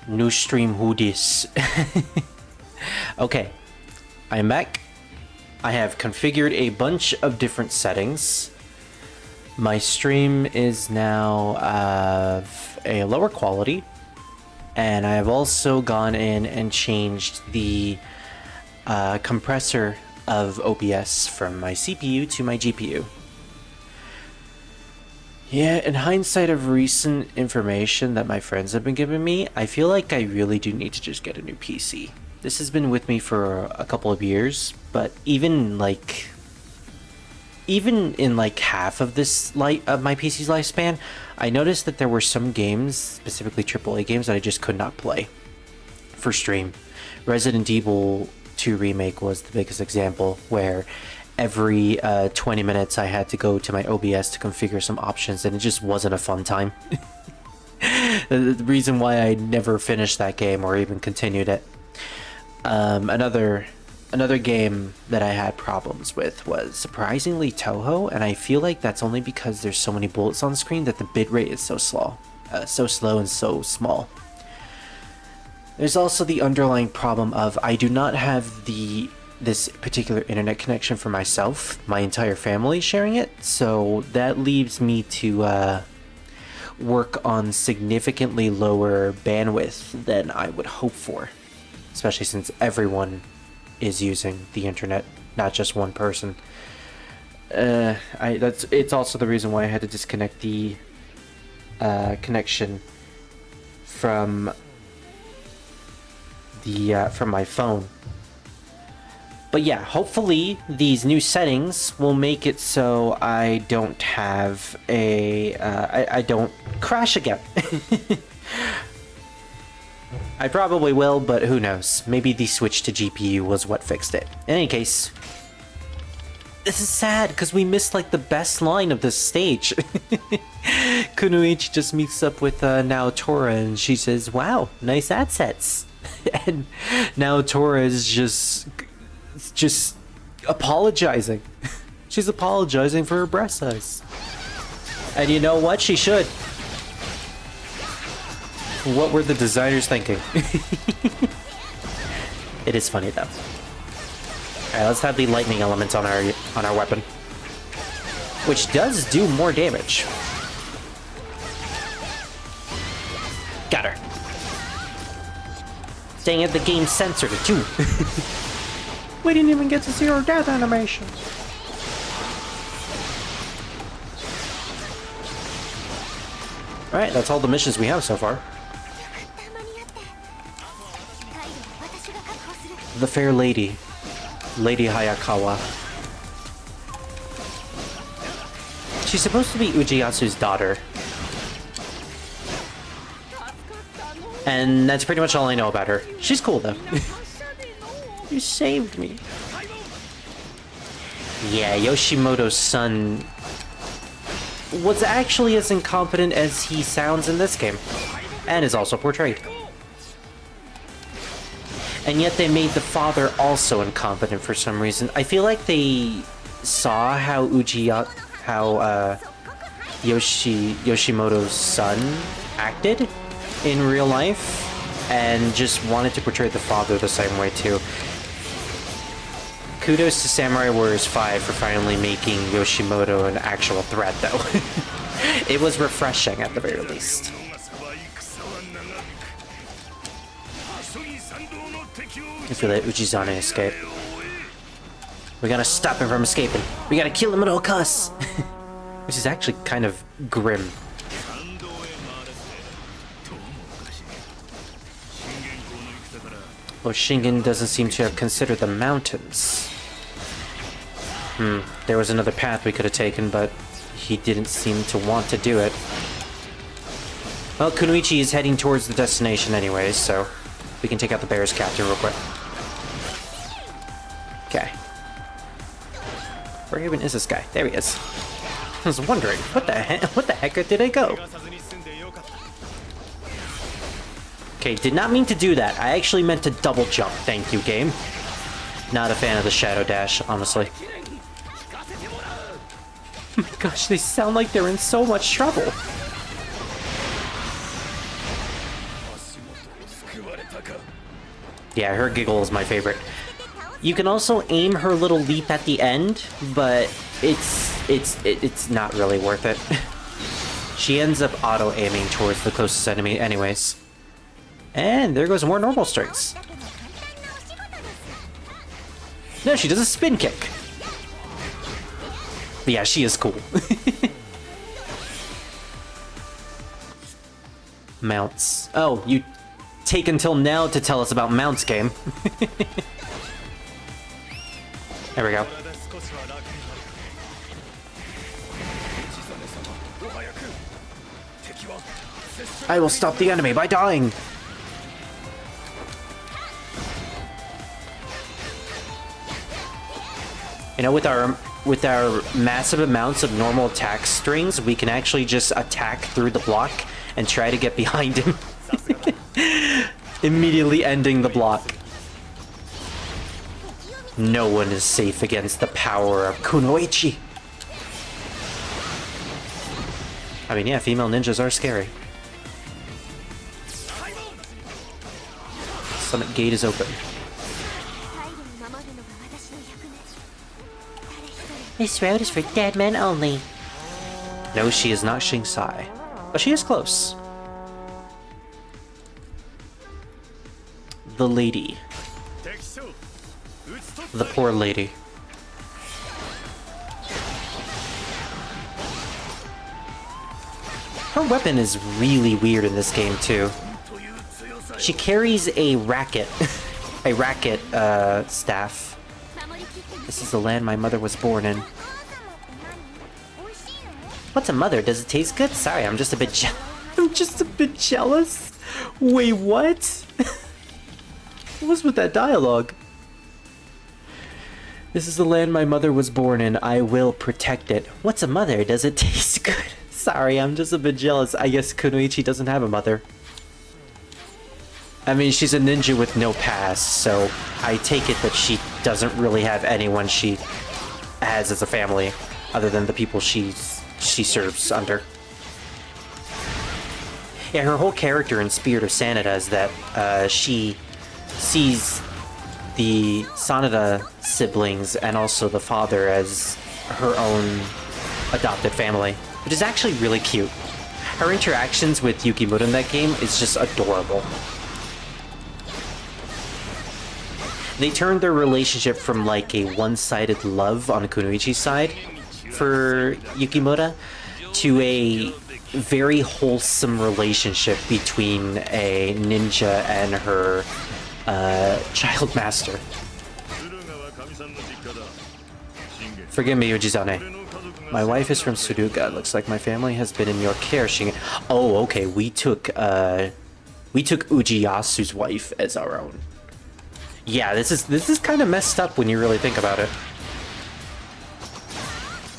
New stream hoodies. Okay, I'm back. I have configured a bunch of different settings. My stream is now a lower quality, and I have also gone in and changed the compressor of OBS from my CPU to my GPU. Yeah, in hindsight of recent information that my friends have been giving me, I feel like I really do need to just get a new PC. This has been with me for a couple of years, but even in like half of this my PC's lifespan, I noticed that there were some games, specifically AAA games, that I just could not play for stream. Resident Evil 2 Remake was the biggest example, where every 20 minutes I had to go to my OBS to configure some options, and it just wasn't a fun time. The reason why I never finished that game or even continued it. Another game that I had problems with was surprisingly Touhou, and I feel like that's only because there's so many bullets on screen that the bitrate is so slow and so small. There's also the underlying problem of I do not have this particular internet connection for myself. My entire family is sharing it, so that leaves me to work on significantly lower bandwidth than I would hope for, especially since everyone is using the internet, not just one person. It's also the reason why I had to disconnect the connection from my phone. But yeah, hopefully these new settings will make it so I don't have I don't crash again. I probably will, but who knows? Maybe the switch to GPU was what fixed it. In any case, this is sad because we missed like the best line of this stage. Kunoichi just meets up with Naotora and she says, "Wow, nice ad sets." And Naotora is just apologizing. She's apologizing for her breast size. And you know what? She should. What were the designers thinking? It is funny though. Alright, let's have the lightning elements on our weapon, which does do more damage. Got her. Dang it, the game censored it too. We didn't even get to see her death animation. Alright, that's all the missions we have so far. The fair lady, Lady Hayakawa. She's supposed to be Ujiyatsu's daughter. And that's pretty much all I know about her. She's cool though. You saved me. Yeah, Yoshimoto's son was actually as incompetent as he sounds in this game, and is also portrayed. And yet they made the father also incompetent for some reason. I feel like they saw how Yoshimoto's son acted in real life, and just wanted to portray the father the same way too. Kudos to Samurai Warriors 5 for finally making Yoshimoto an actual threat though. It was refreshing at the very least. I feel like Ujizane escape. We gotta stop him from escaping. We gotta kill him at all costs. Which is actually kind of grim. Well, Shingen doesn't seem to have considered the mountains. There was another path we could have taken, but he didn't seem to want to do it. Well, Kunoichi is heading towards the destination anyways, so we can take out the bear's captain real quick. Okay. Where even is this guy? There he is. I was wondering, what the heck did I go? Okay, did not mean to do that. I actually meant to double jump. Thank you, game. Not a fan of the Shadow Dash, honestly. Oh my gosh, they sound like they're in so much trouble. Yeah, her giggle is my favorite. You can also aim her little leap at the end, but it's not really worth it. She ends up auto-aiming towards the closest enemy anyways. And there goes more normal strikes. No, she does a spin kick. But yeah, she is cool. Mounts. Oh, you take until now to tell us about mounts, game. There we go. I will stop the enemy by dying. You know, with our massive amounts of normal attack strings, we can actually just attack through the block and try to get behind him. Immediately ending the block. No one is safe against the power of Kunoichi. I mean, yeah, female ninjas are scary. Summit gate is open. This road is for dead men only. No, she is not Shingsai, but she is close. The lady. The poor lady. Her weapon is really weird in this game too. She carries a racket, a racket staff. This is the land my mother was born in. What's a mother? Does it taste good? Sorry, I'm just a bit I'm just a bit jealous. Wait, what? What was with that dialogue? This is the land my mother was born in. I will protect it. What's a mother? Does it taste good? Sorry, I'm just a bit jealous. I guess Kunoichi doesn't have a mother. I mean, she's a ninja with no past, so I take it that she doesn't really have anyone she has as a family, other than the people she serves under. Yeah, her whole character in Spirit of Sanada is that she sees the Sanada siblings and also the father as her own adopted family, which is actually really cute. Her interactions with Yukimura in that game is just adorable. They turned their relationship from like a one-sided love on Kunoichi's side for Yukimura to a very wholesome relationship between a ninja and her child master. Forgive me, Ujizane. My wife is from Suruga. Looks like my family has been in your care. Oh, okay. We took Ujiyasu's wife as our own. Yeah, this is kind of messed up when you really think about it.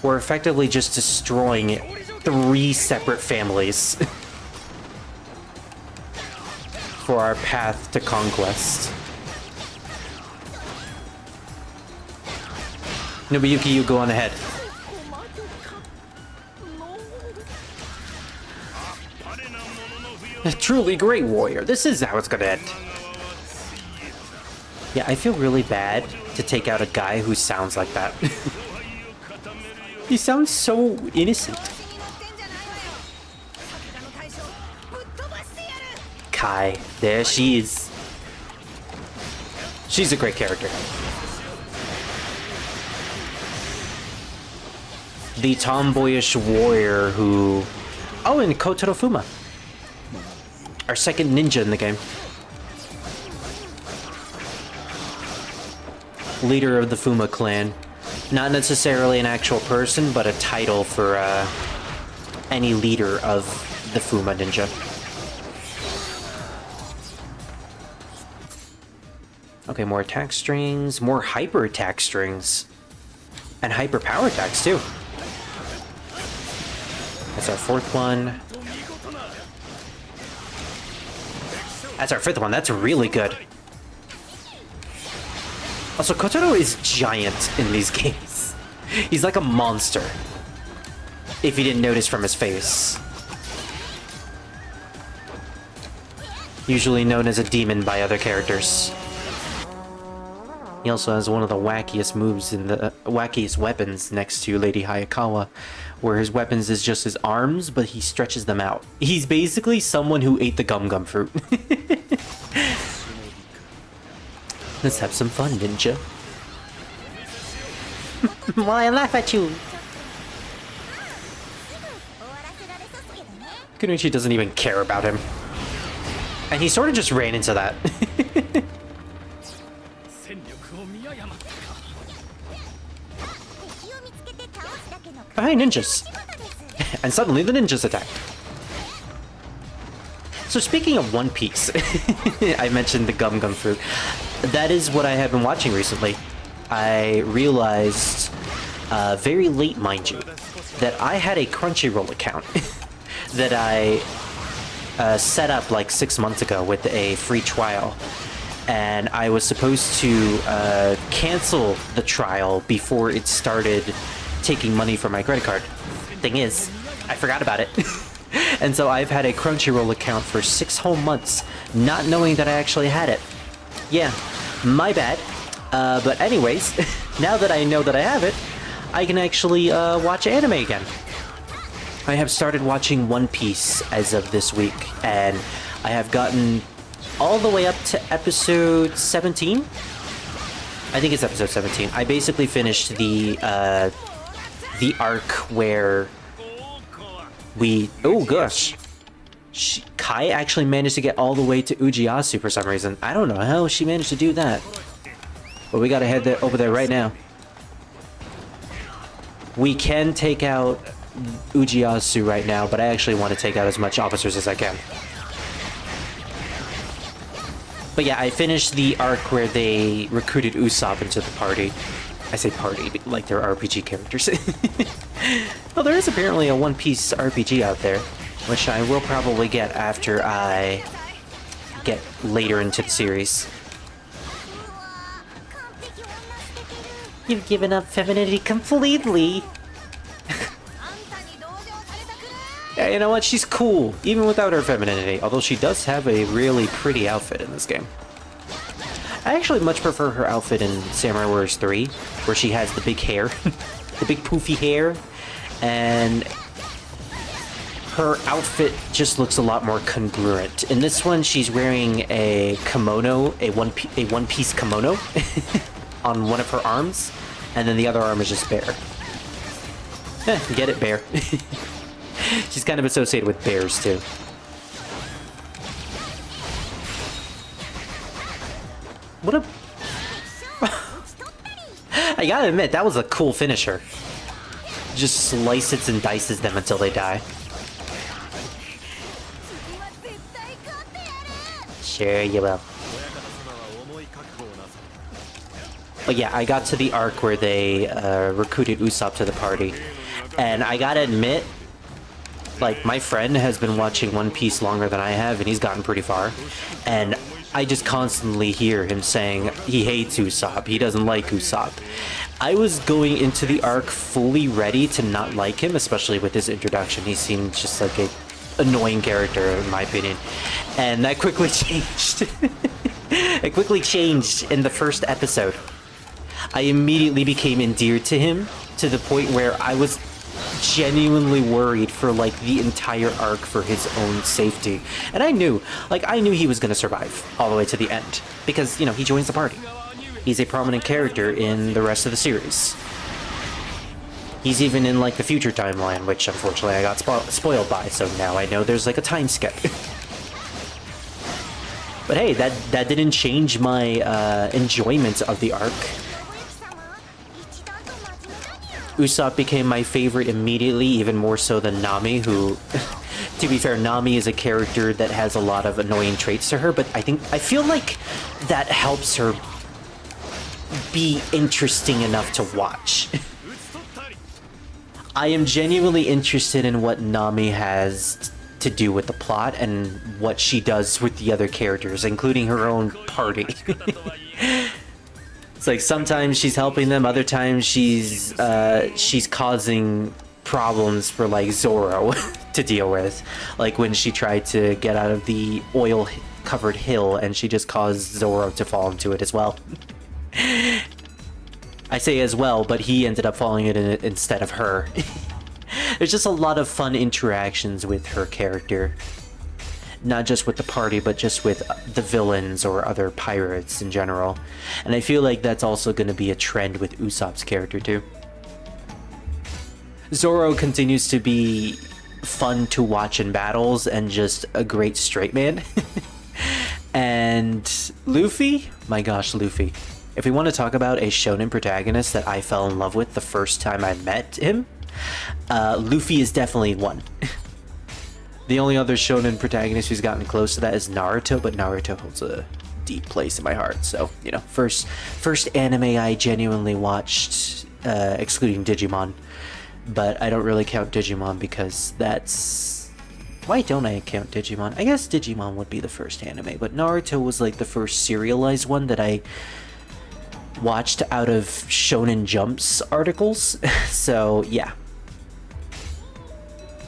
We're effectively just destroying 3 separate families for our path to conquest. Nobuyuki, you go on ahead. A truly great warrior. This is how it's gonna end. Yeah, I feel really bad to take out a guy who sounds like that. He sounds so innocent. Kai, there she is. She's a great character. The tomboyish warrior who... Oh, and Kotaro Fuma. Our second ninja in the game. Leader of the Fuma clan. Not necessarily an actual person, but a title for any leader of the Fuma ninja. Okay, more attack strings, more hyper attack strings. And hyper power attacks too. That's our 4th one. That's our 5th one. That's really good. Also, Kotaro is giant in these games. He's like a monster. If you didn't notice from his face. usually known as a demon by other characters. He also has one of the wackiest moves in the wackiest weapons next to Lady Hayakawa, where his weapons is just his arms, but he stretches them out. He's basically someone who ate the gum gum fruit. Let's have some fun, ninja. Why laugh at you? Kunoichi doesn't even care about him. And he sort of just ran into that. Oh, hey, ninjas! And suddenly the ninjas attacked. So speaking of One Piece, I mentioned the Gum Gum Fruit. That is what I have been watching recently. I realized, very late mind you, that I had a Crunchyroll account that I set up like 6 months ago with a free trial. And I was supposed to cancel the trial before it started taking money from my credit card. Thing is, I forgot about it. And so I've had a Crunchyroll account for 6 whole months, not knowing that I actually had it. Yeah, my bad. But anyways, now that I know that I have it, I can actually watch anime again. I have started watching One Piece as of this week, and I have gotten all the way up to episode 17. I think it's episode 17. I basically finished the arc where we... Oh gosh. Kai actually managed to get all the way to Ujiyasu for some reason. I don't know how she managed to do that. But we gotta head over there right now. We can take out Ujiyasu right now, but I actually want to take out as much officers as I can. But yeah, I finished the arc where they recruited Usopp into the party. I say party, like they're RPG characters. Well, there is apparently a One Piece RPG out there, which I will probably get after I get later into the series. You've given up femininity completely. Yeah, you know what? She's cool, even without her femininity, although she does have a really pretty outfit in this game. I actually much prefer her outfit in Samurai Warriors 3, where she has the big hair, the big poofy hair, and her outfit just looks a lot more congruent. In this one, she's wearing a kimono, a one piece kimono on one of her arms, and then the other arm is just bare. Get it, bear. She's kind of associated with bears, too. What a... I gotta admit, that was a cool finisher. Just slices and dices them until they die. Sure you will. But yeah, I got to the arc where they recruited Usopp to the party. And I gotta admit, like, my friend has been watching One Piece longer than I have, and he's gotten pretty far. And I just constantly hear him saying he hates Usopp, he doesn't like Usopp. I was going into the arc fully ready to not like him, especially with his introduction. He seemed just like a annoying character, in my opinion. And that quickly changed. It quickly changed in the first episode. I immediately became endeared to him, to the point where I was genuinely worried for like the entire arc for his own safety. And I knew he was gonna survive all the way to the end, because, you know, he joins the party. He's a prominent character in the rest of the series. He's even in like the future timeline, which unfortunately I got spoiled by, so now I know there's like a time skip. But hey, that didn't change my enjoyment of the arc. Usopp became my favorite immediately, even more so than Nami, who, to be fair, Nami is a character that has a lot of annoying traits to her, but I feel like that helps her be interesting enough to watch. I am genuinely interested in what Nami has to do with the plot and what she does with the other characters, including her own party. It's like sometimes she's helping them, other times she's causing problems for like Zoro to deal with. Like when she tried to get out of the oil ice-covered hill, and she just caused Zoro to fall into it as well. I say as well, but he ended up falling in it instead of her. There's just a lot of fun interactions with her character. Not just with the party, but just with the villains or other pirates in general. And I feel like that's also going to be a trend with Usopp's character too. Zoro continues to be fun to watch in battles and just a great straight man. And Luffy? My gosh, Luffy. If we want to talk about a shonen protagonist that I fell in love with the first time I met him, Luffy is definitely one. The only other shonen protagonist who's gotten close to that is Naruto, but Naruto holds a deep place in my heart. So, you know, first anime I genuinely watched, excluding Digimon. But I don't really count Digimon because that's... Why don't I count Digimon? I guess Digimon would be the first anime, but Naruto was like the first serialized one that I watched out of Shonen Jump's articles. So, yeah.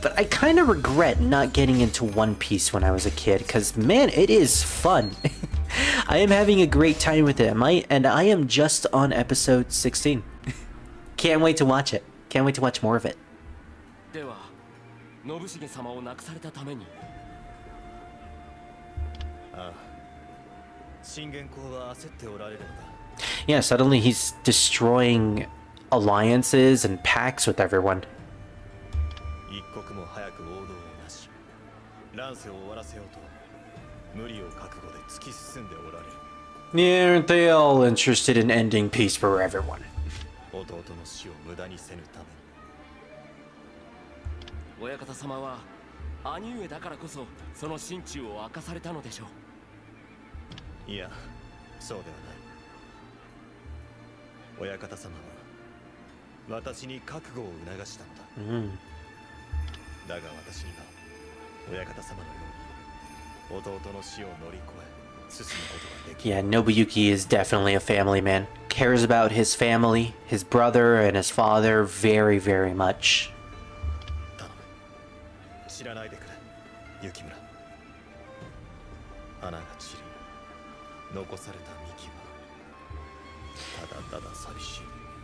But I kind of regret not getting into One Piece when I was a kid, because man, it is fun. I am having a great time with it, and I am just on episode 16. Can't wait to watch it. Can't wait to watch more of it. Yeah, suddenly he's destroying alliances and pacts with everyone. Yeah, aren't they all interested in ending peace for everyone? Yeah, Nobuyuki is definitely a family man. Cares about his family, his brother, and his father very, very much.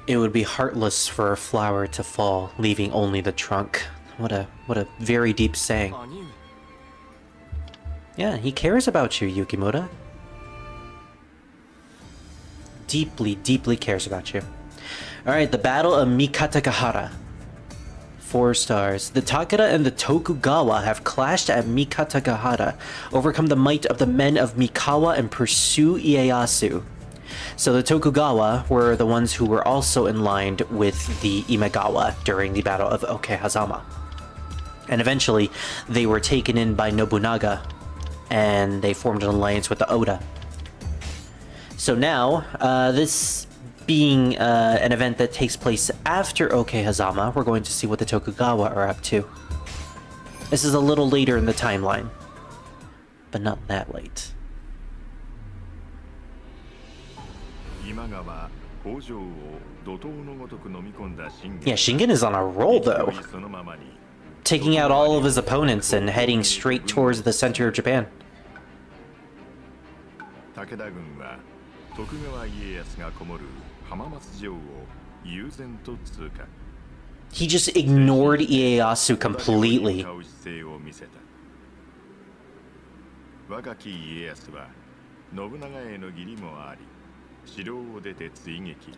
It would be heartless for a flower to fall, leaving only the trunk. What a very deep saying. Yeah, he cares about you, Yukimura. Deeply, deeply cares about you. Alright, the Battle of Mikatakahara. 4 stars. The Takeda and the Tokugawa have clashed at Mikatakahara, overcome the might of the men of Mikawa, and pursue Ieyasu. So the Tokugawa were the ones who were also in line with the Imagawa during the Battle of Okehazama. And eventually, they were taken in by Nobunaga, and they formed an alliance with the Oda. So now, this being an event that takes place after Okehazama, we're going to see what the Tokugawa are up to. This is a little later in the timeline, but not that late. Yeah, Shingen is on a roll though, taking out all of his opponents and heading straight towards the center of Japan. He just ignored Ieyasu completely.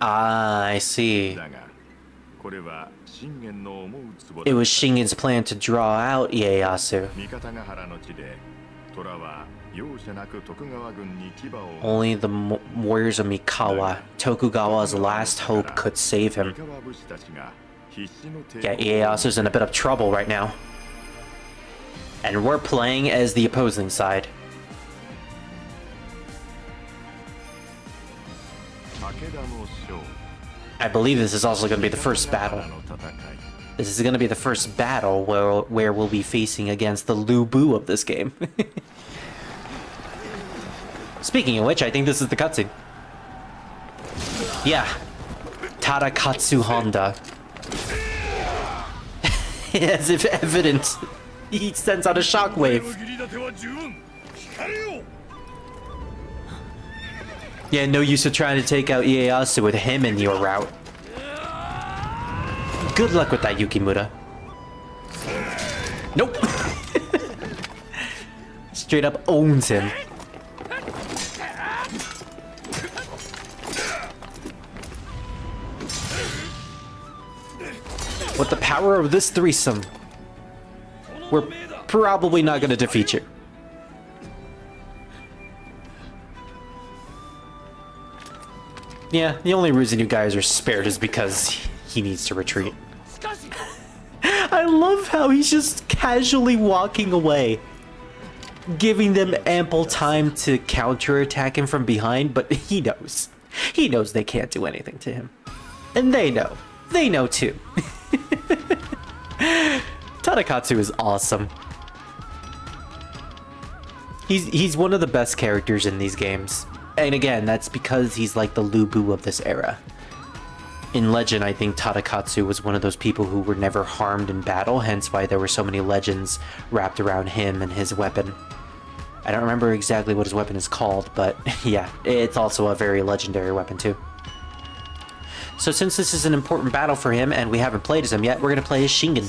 Ah, I see. It was Shingen's plan to draw out Ieyasu. Only the warriors of Mikawa, Tokugawa's last hope, could save him. Yeah, Ieyasu's in a bit of trouble right now. And we're playing as the opposing side. I believe this is also going to be the first battle. This is going to be the first battle where we'll be facing against the Lu Bu of this game. Speaking of which, I think this is the cutscene. Yeah. Tadakatsu Honda. As if evident. He sends out a shockwave. Yeah, no use of trying to take out Ieyasu with him in your route. Good luck with that, Yukimura. Nope. Straight up owns him. With the power of this threesome, we're probably not going to defeat you. Yeah, the only reason you guys are spared is because he needs to retreat. I love how he's just casually walking away, giving them ample time to counterattack him from behind, but he knows. He knows they can't do anything to him. And they know. They know too. Tadakatsu is awesome. He's one of the best characters in these games. And again, that's because he's like the Lu Bu of this era. In Legend, I think Tadakatsu was one of those people who were never harmed in battle, hence why there were so many legends wrapped around him and his weapon. I don't remember exactly what his weapon is called, but yeah, it's also a very legendary weapon too. So since this is an important battle for him and we haven't played as him yet, we're going to play as Shingen.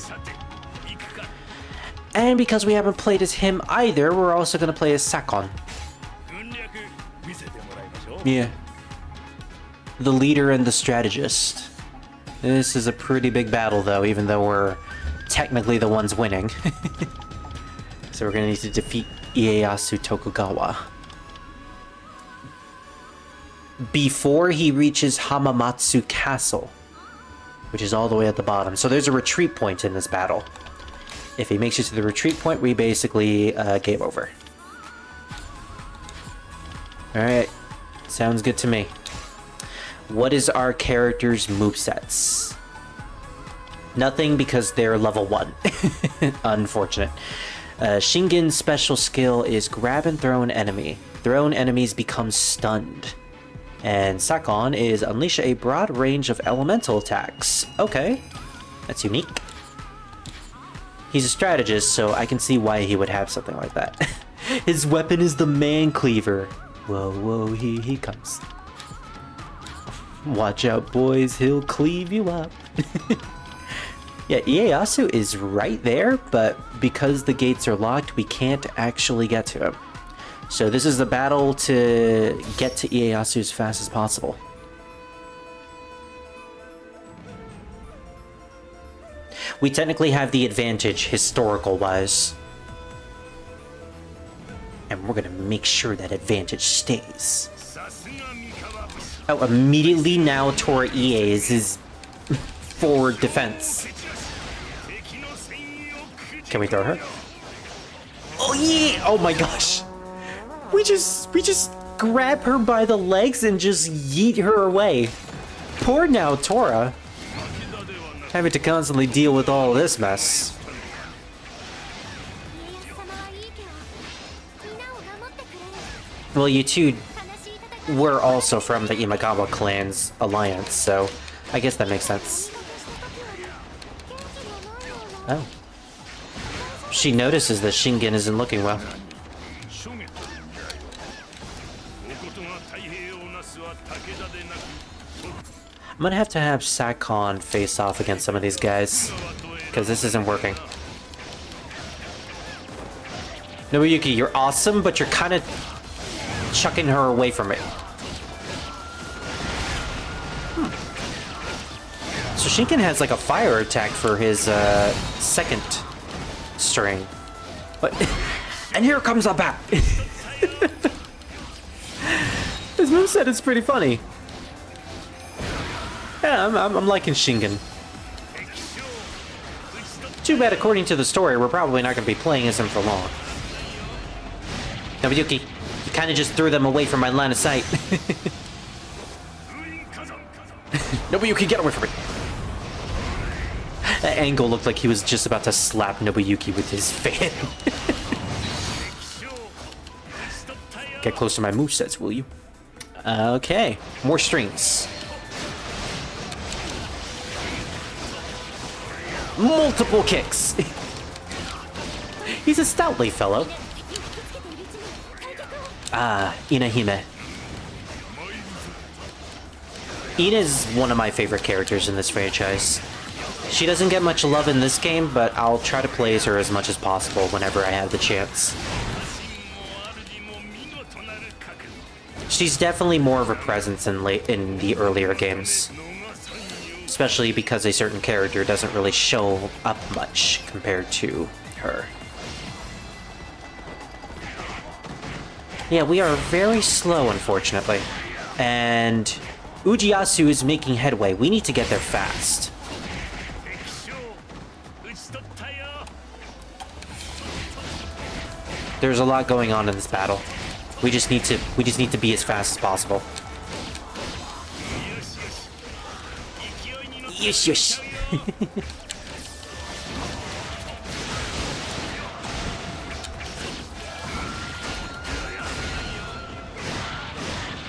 And because we haven't played as him either, we're also going to play as Sakon. Yeah. The leader and the strategist. This is a pretty big battle though, even though we're technically the ones winning. So we're going to need to defeat Ieyasu Tokugawa before he reaches Hamamatsu Castle, which is all the way at the bottom. So there's a retreat point in this battle. If he makes it to the retreat point, we basically game over. Alright, sounds good to me. What is our character's movesets? Nothing, because they're level 1. Unfortunate. Shingen's special skill is grab and throw an enemy. Thrown enemies become stunned. And Sakon is unleash a broad range of elemental attacks. Okay, that's unique. He's a strategist, so I can see why he would have something like that. His weapon is the Man Cleaver. Whoa, whoa, he comes. Watch out, boys, he'll cleave you up. Yeah, Ieyasu is right there, but because the gates are locked, we can't actually get to him. So this is the battle to get to Ieyasu as fast as possible. We technically have the advantage, historical-wise. And we're gonna make sure that advantage stays. Oh, immediately now Tora Ie is his forward defense. Can we throw her? Oh yeah! Oh my gosh! We just grab her by the legs and just yeet her away. Poor now Tora, having to constantly deal with all this mess. Well, you two were also from the Imagawa clan's alliance, so I guess that makes sense. Oh. She notices that Shingen isn't looking well. I'm gonna have to have Sakon face off against some of these guys, because this isn't working. Nobuyuki, you're awesome, but you're kind of chucking her away from it. So Shingen has like a fire attack for his second string. But and here comes a bat. His moveset is pretty funny. Yeah, I'm liking Shingen. Too bad, according to the story, we're probably not going to be playing as him for long. Nobuyuki, you kind of just threw them away from my line of sight. Nobuyuki, get away from me! That angle looked like he was just about to slap Nobuyuki with his fan. Get close to my movesets, will you? Okay, more strings. Multiple kicks! He's a stoutly fellow. Ah, Inahime. Ina is one of my favorite characters in this franchise. She doesn't get much love in this game, but I'll try to play as her as much as possible whenever I have the chance. She's definitely more of a presence in the earlier games. Especially because a certain character doesn't really show up much compared to her. Yeah, we are very slow, unfortunately. And Ujiyasu is making headway. We need to get there fast. There's a lot going on in this battle. We just need to be as fast as possible. Yes, yes.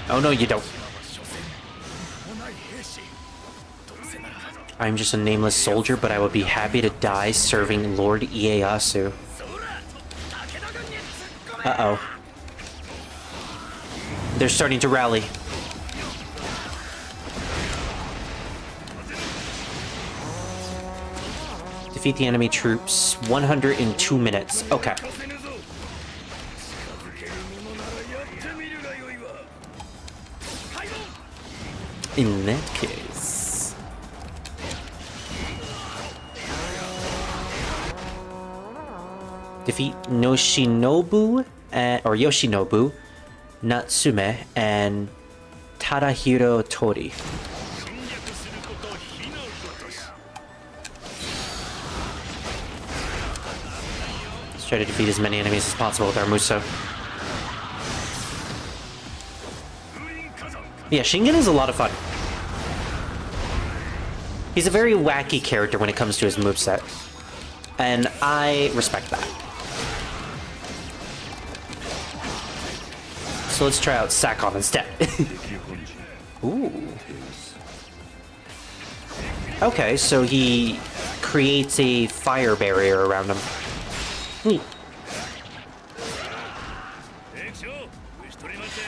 Oh no, you don't. I'm just a nameless soldier, but I would be happy to die serving Lord Ieyasu. Uh-oh. They're starting to rally. Defeat the enemy troops. 102 minutes. Okay. In that case... defeat Noshinobu, or Yoshinobu, Natsume, and Tadahiro Tori. Let's try to defeat as many enemies as possible with our Musou. Yeah, Shingen is a lot of fun. He's a very wacky character when it comes to his moveset, and I respect that. So let's try out Sakon instead. Ooh. Okay, so he creates a fire barrier around him. Neat.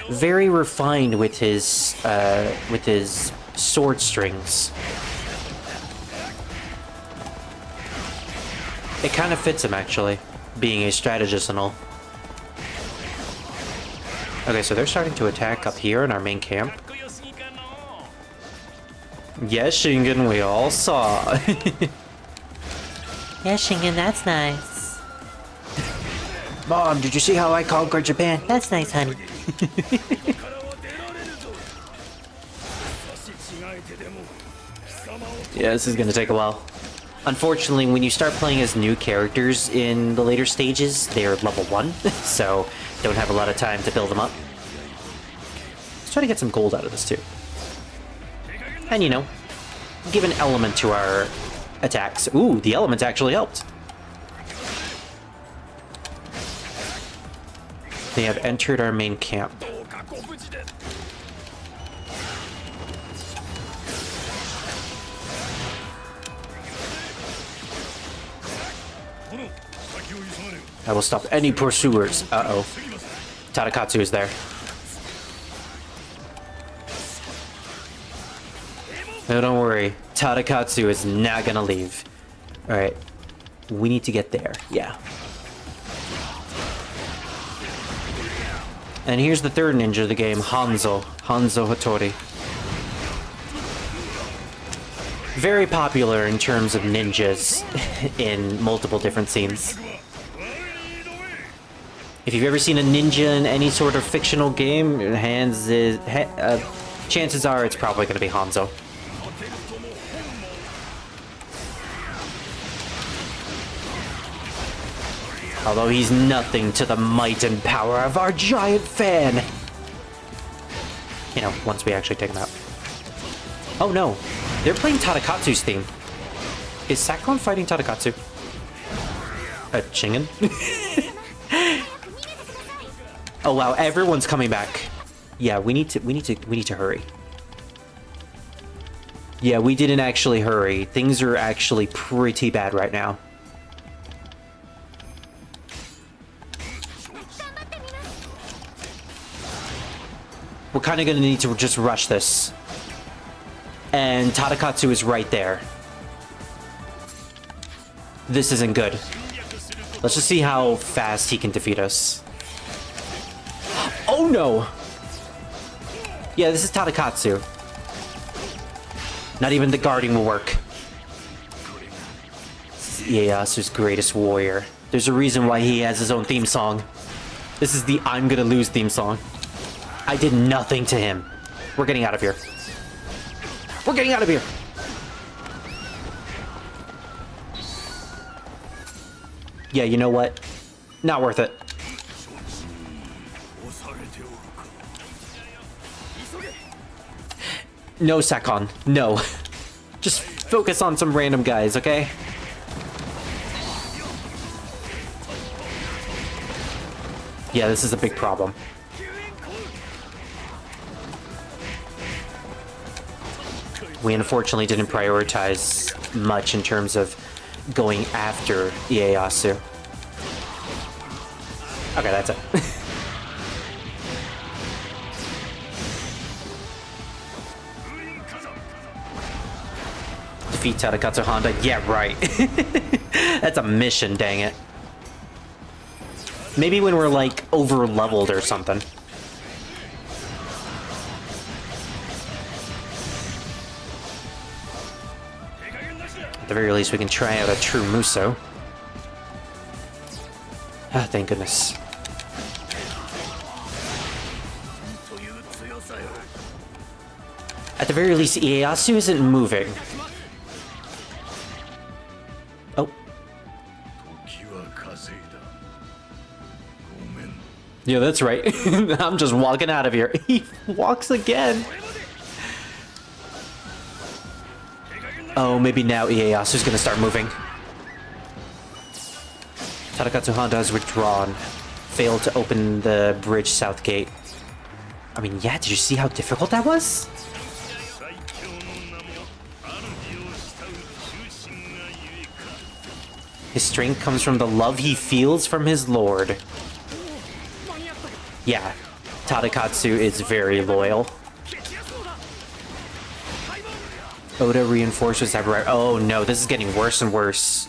Very refined with his sword strings. It kind of fits him, actually, being a strategist and all. Okay, so they're starting to attack up here in our main camp. Yes, Shingen, we all saw. Yes, Shingen, that's nice. Mom, did you see how I conquered Japan? That's nice, honey. Yeah, this is gonna take a while. Unfortunately, when you start playing as new characters in the later stages, they're level 1, so don't have a lot of time to build them up. Let's try to get some gold out of this too. And you know, give an element to our attacks. Ooh, the elements actually helped. They have entered our main camp. I will stop any pursuers. Uh-oh. Tadakatsu is there. No, don't worry. Tadakatsu is not gonna leave. Alright. We need to get there. Yeah. And here's the third ninja of the game, Hanzo. Hanzo Hattori. Very popular in terms of ninjas in multiple different scenes. If you've ever seen a ninja in any sort of fictional game, chances are it's probably going to be Hanzo. Although he's nothing to the might and power of our giant fan. You know, once we actually take him out. Oh no, they're playing Tadakatsu's theme. Is Sakon fighting Tadakatsu? Shingen? Oh wow, everyone's coming back. Yeah, we need to hurry. Yeah, we didn't actually hurry. Things are actually pretty bad right now. We're kind of gonna need to just rush this. And Tadakatsu is right there. This isn't good. Let's just see how fast he can defeat us. Oh no! Yeah, this is Tadakatsu. Not even the guarding will work. This is Ieyasu's greatest warrior. There's a reason why he has his own theme song. This is the I'm gonna lose theme song. I did nothing to him. We're getting out of here. We're getting out of here! Yeah, you know what? Not worth it. No, Sakon. No. Just focus on some random guys, okay? Yeah, this is a big problem. We unfortunately didn't prioritize much in terms of going after Ieyasu. Okay, that's it. Defeat Tadakatsu Honda. Yeah, right. That's a mission, dang it. Maybe when we're like over leveled or something. At the very least, we can try out a true Muso. Ah, thank goodness. At the very least, Ieyasu isn't moving. Oh. Yeah, that's right. I'm just walking out of here. He walks again. Oh, maybe now Ieyasu's gonna start moving. Tadakatsu Honda has withdrawn. Failed to open the bridge south gate. I mean, yeah, did you see how difficult that was? His strength comes from the love he feels from his lord. Yeah, Tadakatsu is very loyal. Oda reinforces that. Oh no, this is getting worse and worse.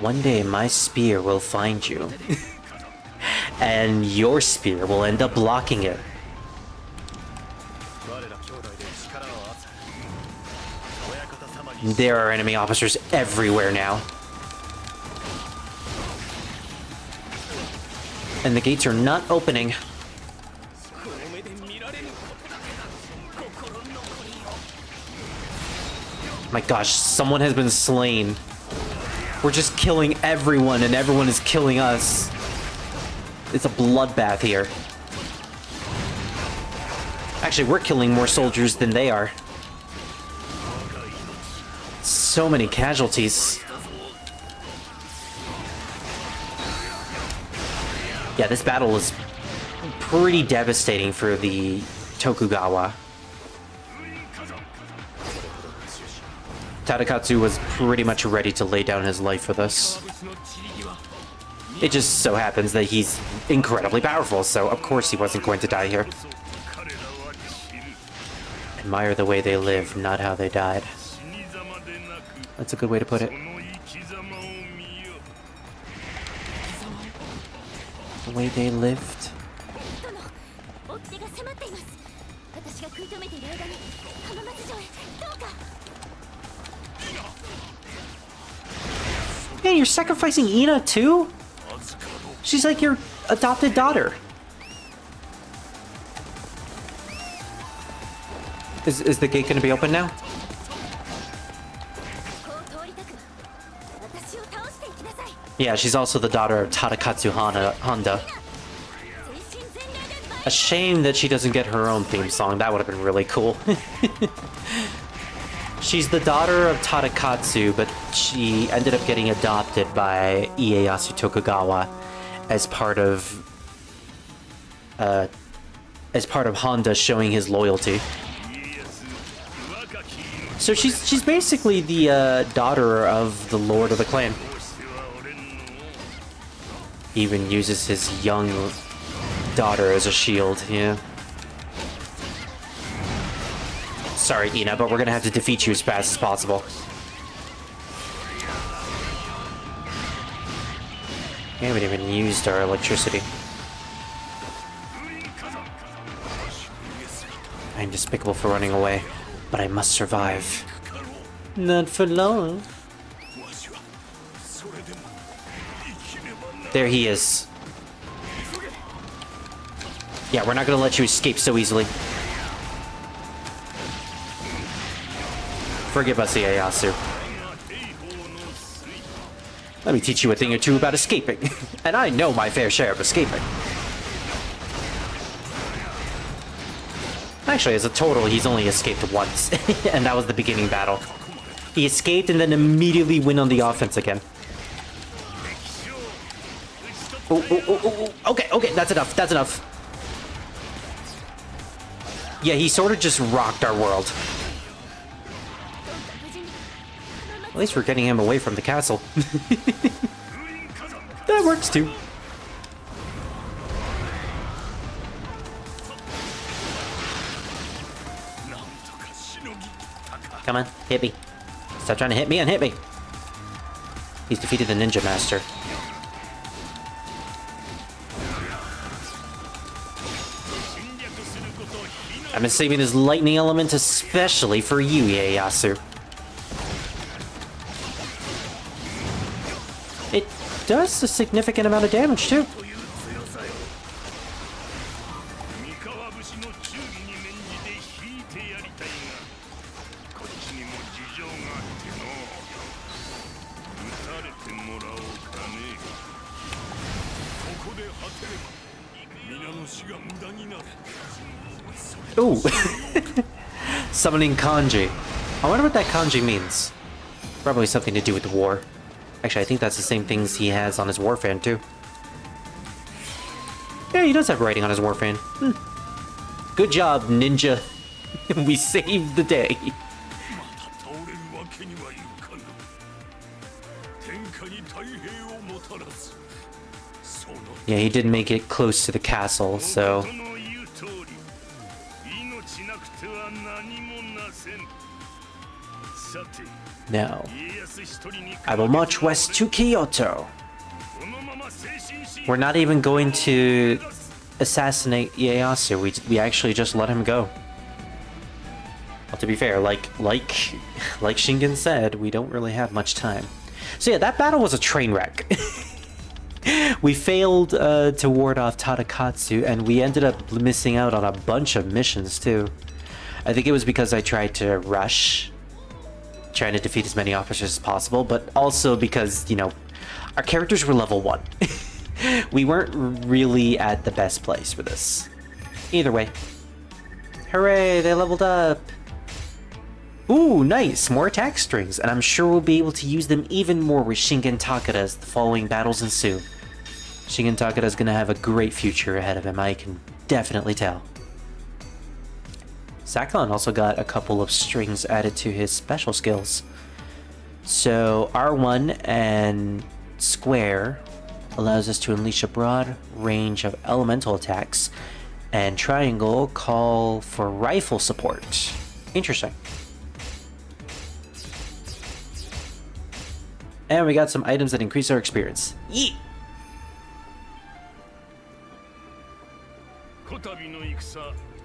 One day my spear will find you. And your spear will end up blocking it. There are enemy officers everywhere now. And the gates are not opening. My gosh, someone has been slain. We're just killing everyone and everyone is killing us. It's a bloodbath here. Actually, we're killing more soldiers than they are. So many casualties. Yeah, this battle is pretty devastating for the Tokugawa. Tadakatsu was pretty much ready to lay down his life for this. It just so happens that he's incredibly powerful, so of course he wasn't going to die here. Admire the way they live, not how they died. That's a good way to put it. The way they lived. Man, you're sacrificing Ina too? She's like your adopted daughter. Is the gate gonna be open now? Yeah, she's also the daughter of Tadakatsu Honda. A shame that she doesn't get her own theme song. That would have been really cool. She's the daughter of Tadakatsu, but she ended up getting adopted by Ieyasu Tokugawa as part of Honda showing his loyalty. So she's basically the daughter of the Lord of the Clan. He even uses his young daughter as a shield, yeah. Sorry, Ina, but we're gonna have to defeat you as fast as possible. We haven't even used our electricity. I'm despicable for running away, but I must survive. Not for long. There he is. Yeah, we're not gonna let you escape so easily. Forgive us, Ieyasu. Let me teach you a thing or two about escaping. And I know my fair share of escaping. Actually, as a total, he's only escaped once. And that was the beginning battle. He escaped and then immediately went on the offense again. Okay, okay, that's enough, that's enough. Yeah, he sort of just rocked our world. At least we're getting him away from the castle. That works too. Come on, hit me. Stop trying to hit me and hit me. He's defeated the Ninja Master. I'm saving his lightning element especially for you, Ieyasu. It does a significant amount of damage, too. Ooh. Summoning kanji. I wonder what that kanji means. Probably something to do with the war. Actually, I think that's the same things he has on his war fan, too. Yeah, he does have writing on his war fan. Good job, ninja. We saved the day. Yeah, he did make it close to the castle, so... Now, I will march west to Kyoto. We're not even going to assassinate Ieyasu. We actually just let him go. Well, to be fair, like Shingen said, we don't really have much time. So yeah, that battle was a train wreck. We failed to ward off Tadakatsu, and we ended up missing out on a bunch of missions too. I think it was because I tried to rush, trying to defeat as many officers as possible, but also because, you know, our characters were level 1. We weren't really at the best place for this. Either way. Hooray, they leveled up! Ooh, nice! More attack strings, and I'm sure we'll be able to use them even more with Shingen Takeda as the following battles ensue. Shingen Takeda is going to have a great future ahead of him, I can definitely tell. Sakon also got a couple of strings added to his special skills. So R1 and square allows us to unleash a broad range of elemental attacks, and triangle call for rifle support. Interesting. And we got some items that increase our experience. Yeet!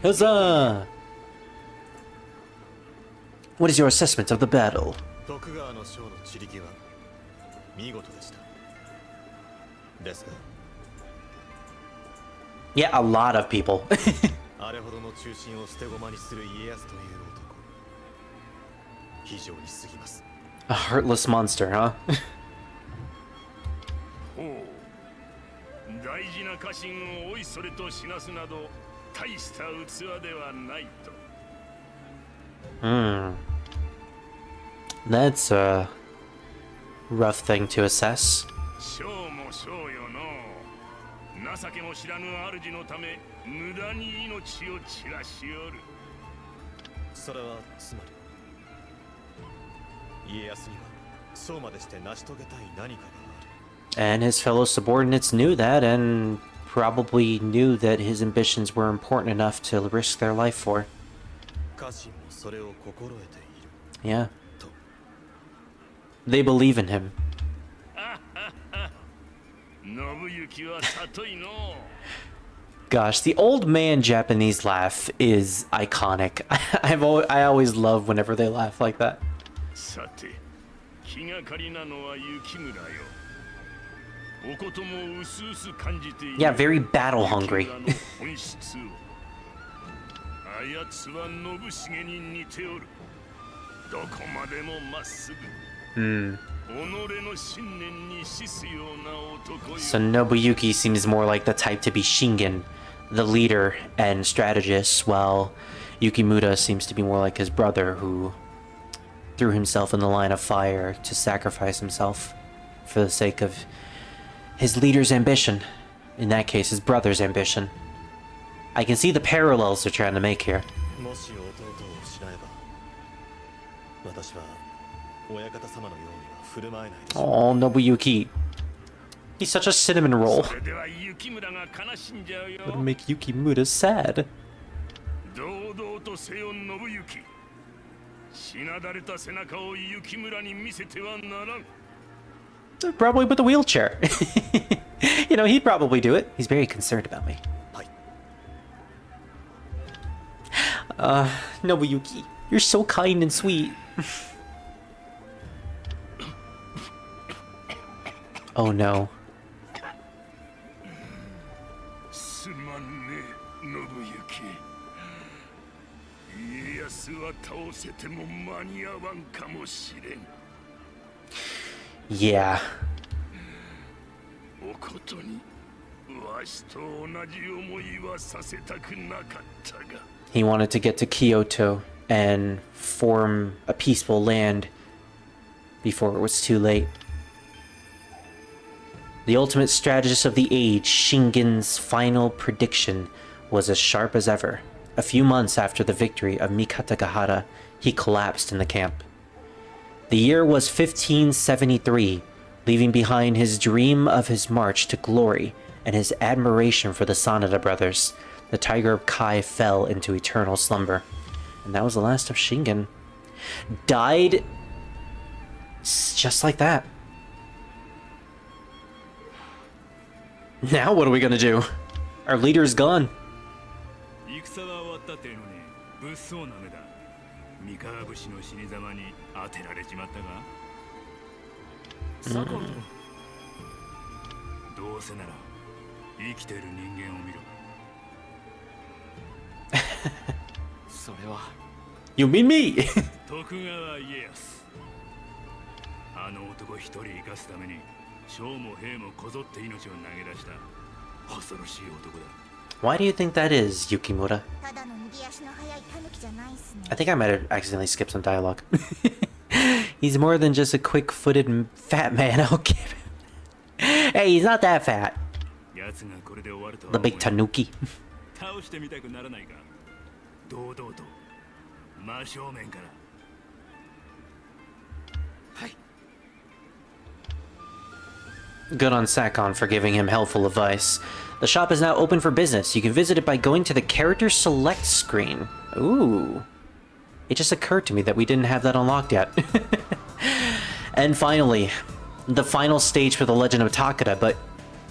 Huzzah! What is your assessment of the battle? Yeah, a lot of people. A heartless monster, huh? That's a rough thing to assess. And his fellow subordinates knew that and probably knew that his ambitions were important enough to risk their life for. 家臣もそれを心得ている Yeah. They believe in him. 信行は里いの Gosh, the old man Japanese laugh is iconic. I always love whenever they laugh like that. さて気がかりなのは雪村よおこともうすうす感じている Yeah, very battle hungry. 雪村の本質をあやつは信繁に似ておるどこまでもまっすぐ Hmm. 己の信念に資すような男よ So Nobuyuki seems more like the type to be Shingen, the leader and strategist, while Yukimura seems to be more like his brother who threw himself in the line of fire to sacrifice himself for the sake of his leader's ambition. In that case, his brother's ambition. I can see the parallels they're trying to make here. もし弟を失えば私は親方様のようには振る舞えないでしょう Oh, Nobuyuki. He's such a cinnamon roll. それでは雪村が悲しんじゃうよ Would make Yukimura sad. 堂々とせよ信行しなだれた背中を雪村に見せてはならん Probably with the wheelchair. You know, he'd probably do it. He's very concerned about me. はい Nobuyuki, you're so kind and sweet. Oh no. すまんね信行家康は倒せても間に合わんかもしれん Yeah. おことにわしと同じ思いはさせたくなかったが He wanted to get to Kyoto and form a peaceful land before it was too late. The ultimate strategist of the age, Shingen's final prediction was as sharp as ever. A few months after the victory of Mikatagahara, he collapsed in the camp. The year was 1573, leaving behind his dream of his march to glory and his admiration for the Sanada brothers. The Tiger of Kai fell into eternal slumber. And that was the last of Shingen. Died just like that. Now what are we gonna do? Our leader's gone. 戦は終わったってのに物騒な目だ三河武士の死に様に当てられちまったが左近どうせなら生きてる人間を見ろそれは You mean me? 徳川家康あの男一人生かすために将も兵もこぞって命を投げ出した恐ろしい男だ Why do you think that is, Yukimura? ただの逃げ足の速いタヌキじゃないっすね I think I might have accidentally skipped some dialogue. He's more than just a quick-footed fat man, I'll give him. Hey, he's not that fat. 奴がこれで終わるとは The big 思えない tanuki. 倒してみたくならないか堂々と真正面から Good on Sakon for giving him helpful advice. The shop is now open for business. You can visit it by going to the character select screen. Ooh. It just occurred to me that we didn't have that unlocked yet. And finally, the final stage for the Legend of Takeda, but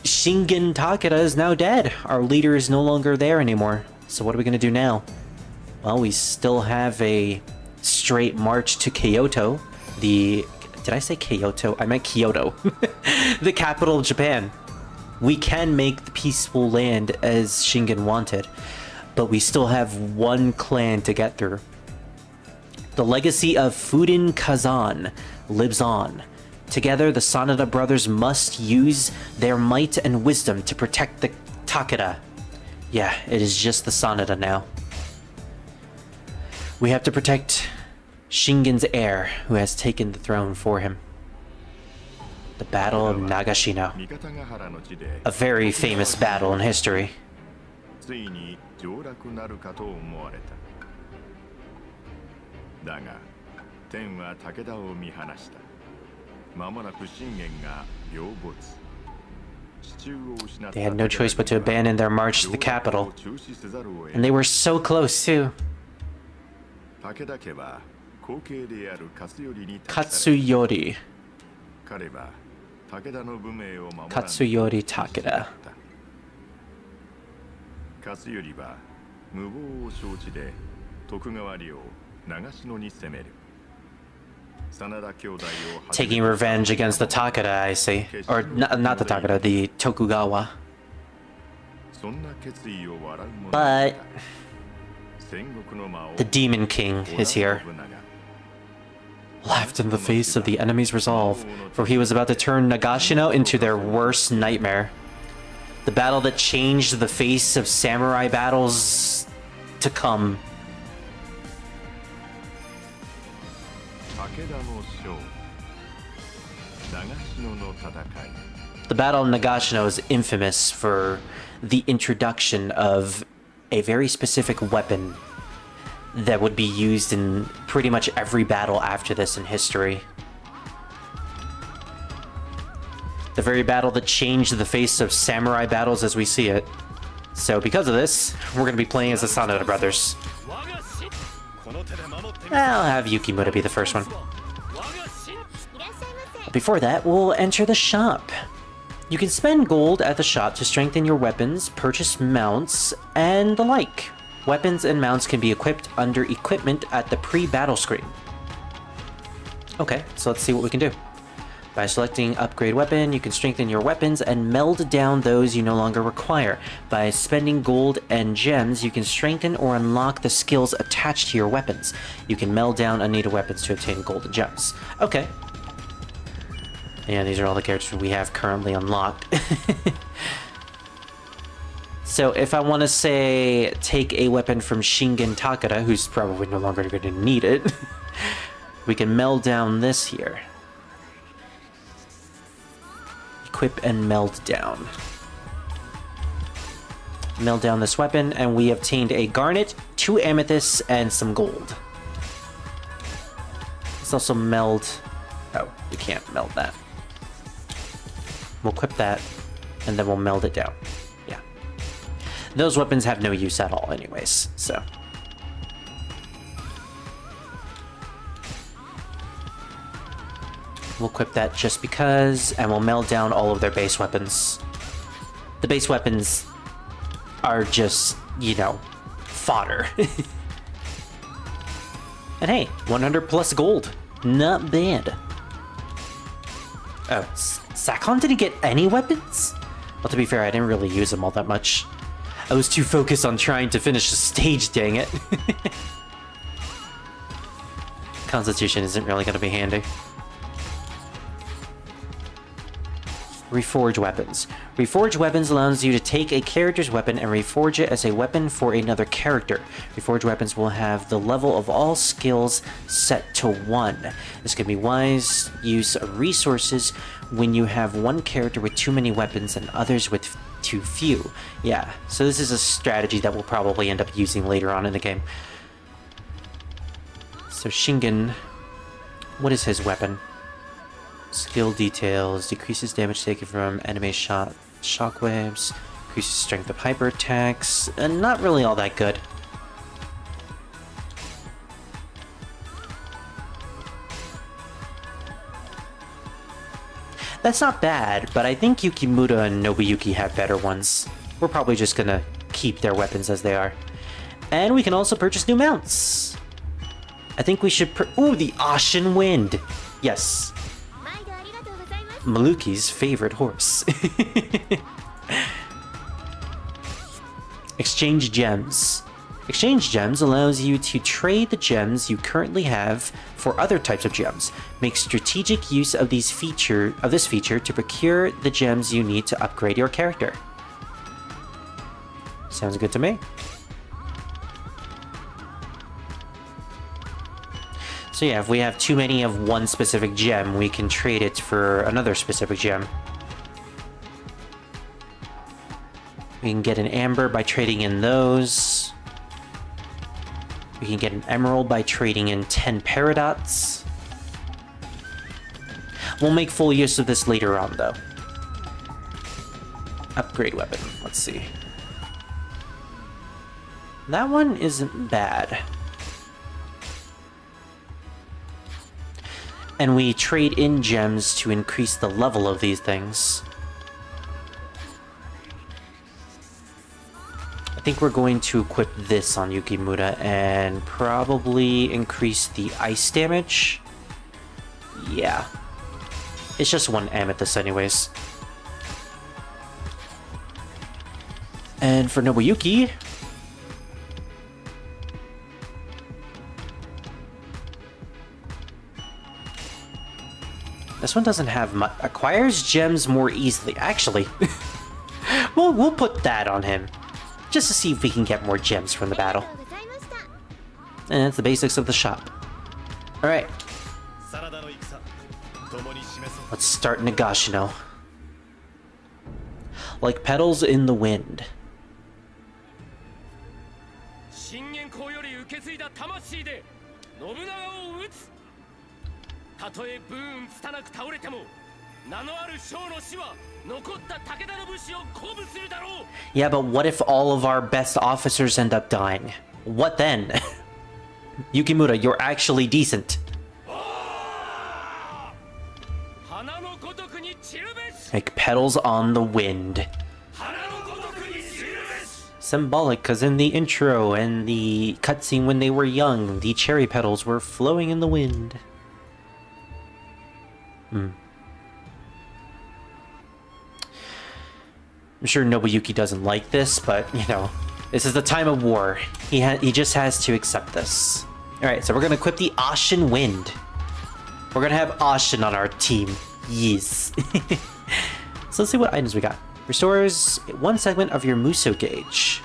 Shingen Takeda is now dead. Our leader is no longer there anymore. So what are we gonna do now? Well, we still have a straight march to Kyoto. Did I say Kyoto? I meant Kyoto. The capital of Japan. We can make the peaceful land as Shingen wanted, but we still have one clan to get through. The legacy of Furin Kazan lives on. Together, the Sanada brothers must use their might and wisdom to protect the Takeda. Yeah, it is just the Sanada now. We have to protect Shingen's heir, who has taken the throne for him. The Battle of Nagashino. 三方ヶ原の地で A very famous battle in history. ついに上洛なるかと思われた。だが天は武田を見放した。間もなく信玄が病没。They had no choice but to abandon their march to the capital. And they were so close, too. 武田家は後継である勝頼に託され Katsuyori. 彼は武田の武名を守らん Katsuyori Takeda. 勝頼は無謀を承知で徳川領長篠に攻める。真田兄弟を Taking revenge against the Takeda, I see. Or not the Takeda, the Tokugawa. そんな決意を笑う者 But 戦国の魔王 the Demon King is here. 織田信長 Laughed in the face of the enemy's resolve, for he was about to turn Nagashino into their worst nightmare. The battle that changed the face of samurai battles to come. 武田の将長篠の戦い The Battle of Nagashino is infamous for the introduction of a very specific weapon that would be used in pretty much every battle after this in history. The very battle that changed the face of samurai battles as we see it. So because of this, we're going to be playing as the Sanada brothers. この手で守ってみ I'll have Yukimura be the first one. いらっしゃいませ。 Before that, we'll enter the shop. You can spend gold at the shop to strengthen your weapons, purchase mounts, and the like. Weapons and mounts can be equipped under equipment at the pre-battle screen. Okay, so let's see what we can do. By selecting upgrade weapon, you can strengthen your weapons and meld down those you no longer require. By spending gold and gems, you can strengthen or unlock the skills attached to your weapons. You can meld down unneeded weapons to obtain gold and gems. Okay. Yeah, these are all the characters we have currently unlocked. So if I want to say take a weapon from Shingen Takeda, who's probably no longer going to need it, we can meld down this here. Equip and meld down. Meld down this weapon, and we obtained a garnet, 2 amethysts, and some gold. Let's also meld... Oh, we can't meld that. We'll equip that, and then we'll meld it down. Yeah. Those weapons have no use at all anyways, so... We'll equip that just because, and we'll meld down all of their base weapons. The base weapons are just, you know, fodder. And hey, 100 plus gold. Not bad. Oh, Sakon didn't get any weapons? Well, to be fair, I didn't really use them all that much. I was too focused on trying to finish the stage, dang it. Constitution isn't really going to be handy. Reforge weapons. Reforge weapons allows you to take a character's weapon and reforge it as a weapon for another character. Reforge weapons will have the level of all skills set to 1. This can be wise use of resources when you have one character with too many weapons and others with too few. Yeah, so this is a strategy that we'll probably end up using later on in the game. So Shingen, what is his weapon? Skill details, decreases damage taken from enemy shockwaves, increases strength of hyper attacks, and not really all that good. That's not bad, but I think Yukimura and Nobuyuki have better ones. We're probably just gonna keep their weapons as they are. And we can also purchase new mounts. I think we should ooh, the Ashen Wind! Yes. 毎度ありがとうございます。 Maluki's favorite horse. Exchange gems. Exchange gems allows you to trade the gems you currently have for other types of gems. Make strategic use of this feature to procure the gems you need to upgrade your character. Sounds good to me. So yeah, if we have too many of one specific gem, we can trade it for another specific gem. We can get an amber by trading in those. We can get an emerald by trading in 10 paradots. We'll make full use of this later on, though. Upgrade weapon. Let's see. That one isn't bad. And we trade in gems to increase the level of these things. I think we're going to equip this on Yukimura and probably increase the ice damage. Yeah. It's just one amethyst anyways. And for Nobuyuki, this one doesn't have much. Acquires gems more easily. Actually, we'll put that on him. Just to see if we can get more gems from the ありが battle. とうございました And that's the basics of the shop. Alright, 真田の戦共に示そう let's start Nagashino. Like petals in the wind. 信玄公より受け継いだ魂で信長を討つ。たとえ武運拙く倒れても名のある将の死は残った武田の武士を鼓舞するだろう。 Yeah, but what if all of our best officers end up dying? What then? Yukimura, you're actually decent. 花のごとくに散るべし。 Like petals on the wind. 花のごとくに散るべし。 Symbolic, because in the intro and the cutscene when they were young, the cherry petals were flowing in the wind. I'm sure Nobuyuki doesn't like this, but, you know, this is the time of war. He just has to accept this. Alright, so we're going to equip the Ashen Wind. We're going to have Ashen on our team. Yes. So let's see what items we got. Restores one segment of your Muso gauge.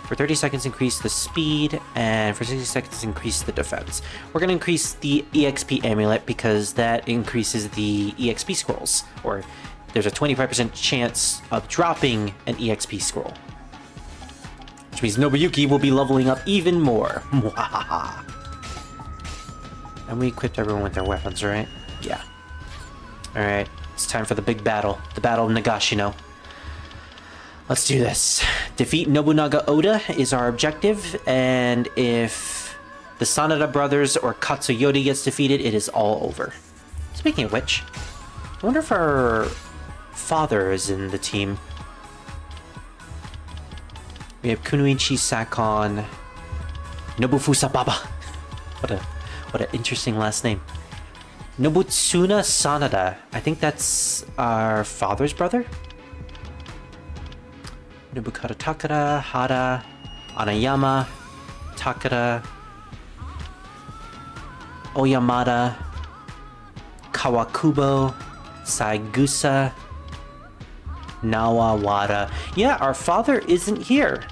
For 30 seconds, increase the speed, and for 60 seconds, increase the defense. We're going to increase the EXP amulet because that increases the EXP scrolls, or there's a 25% chance of dropping an EXP scroll. Which means Nobuyuki will be leveling up even more. And we equipped everyone with their weapons, right? Yeah. Alright, it's time for the big battle. The Battle of Nagashino. Let's do this. Defeat Nobunaga Oda is our objective, and if the Sanada brothers or Katsuyori gets defeated, it is all over. Speaking of which, I wonder if our father is in the team. We have Kunoichi Sakon, Nobufusa Baba. What an interesting last name. Nobutsuna Sanada. I think that's our father's brother. Nobukata Takara, Hara, Anayama, Takara, Oyamada, Kawakubo, Saigusa, Nawawada. Yeah, our father isn't here.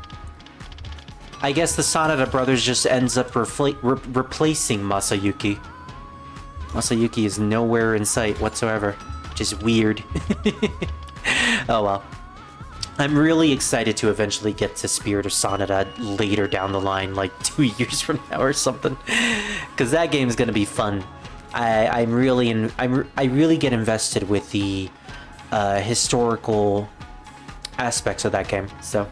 I guess the Sanada brothers just ends up replacing Masayuki. Masayuki is nowhere in sight whatsoever, which is weird. Oh well. I'm really excited to eventually get to Spirit of Sanada later down the line, like 2 years from now or something, because that game is gonna be fun. I really get invested with the historical aspects of that game. So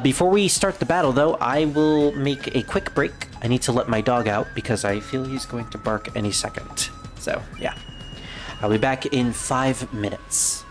before we start the battle, though, I will make a quick break. I need to let my dog out because I feel he's going to bark any second. So yeah, I'll be back in 5 minutes.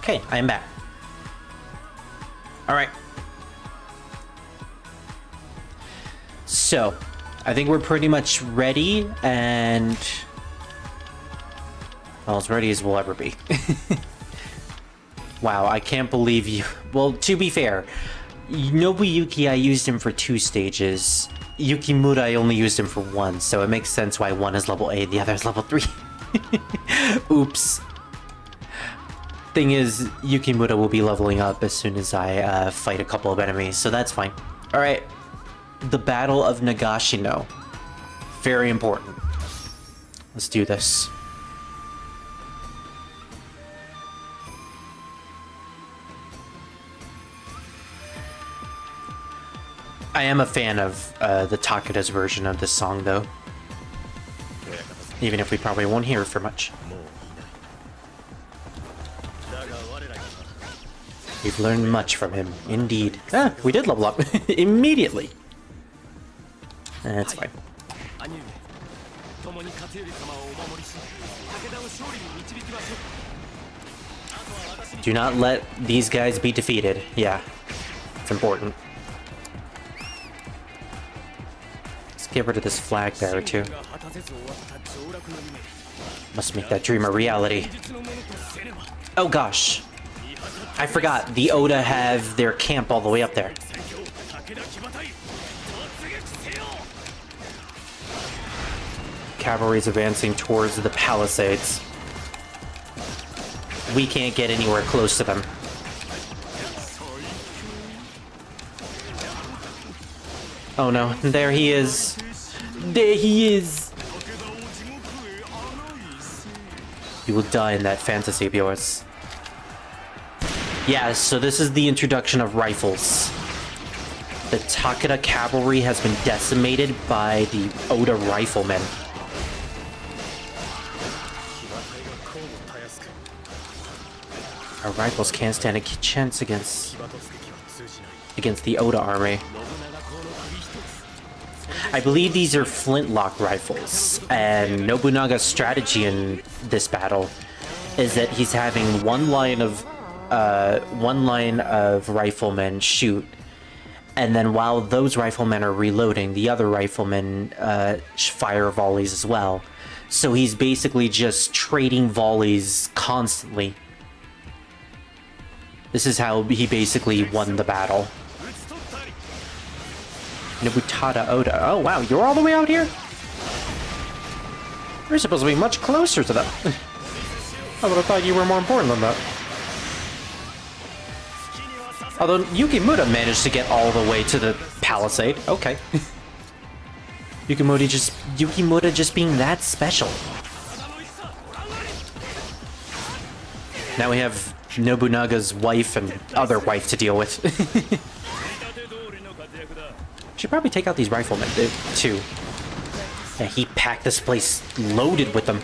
Okay, I am back. Alright. So, I think we're pretty much ready, and... well, as ready as we'll ever be. Wow, I can't believe you... well, to be fair, Nobuyuki, I used him for 2 stages. Yukimura, I only used him for 1, so it makes sense why one is level 8 and the other is level 3. Oops. Thing is, Yukimura will be leveling up as soon as I fight a couple of enemies, so that's fine. Alright. The Battle of Nagashino. Very important. Let's do this. I am a fan of the Takeda's version of this song, though. Even if we probably won't hear it for much. We've learned much from him, indeed. Ah, we did level up immediately. That's fine. 兄上共に勝頼様をお守りし武田を勝利に導きましょう。あとは私に Do not let these guys be defeated. Yeah, it's important. Let's get rid of this flag there, too. が果たせず終わった上洛の夢 Must make that dream a reality. 実のものとせねば Oh gosh. I forgot, the Oda have their camp all the way up there. 戦況武田騎馬隊突撃せよ Cavalry's advancing towards the palisades. We can't get anywhere close to them. Oh no, there he is. There he is. You will die in that fantasy of yours. Yeah, so this is the introduction of rifles. The Takeda cavalry has been decimated by the Oda riflemen. Our rifles can't stand a chance against the Oda army. I believe these are flintlock rifles, and Nobunaga's strategy in this battle is that he's having one line of riflemen shoot, and then while those riflemen are reloading, the other riflemen fire volleys as well. So he's basically just trading volleys constantly. This is how he basically won the battle. Nobutada Oda. Oh wow, you're all the way out here? You're supposed to be much closer to them. I would have thought you were more important than that. Although Yukimura managed to get all the way to the palisade. Okay. Yukimura just being that special. Now we have Nobunaga's wife and other wife to deal with. Should probably take out these riflemen too. Yeah, he packed this place loaded with them.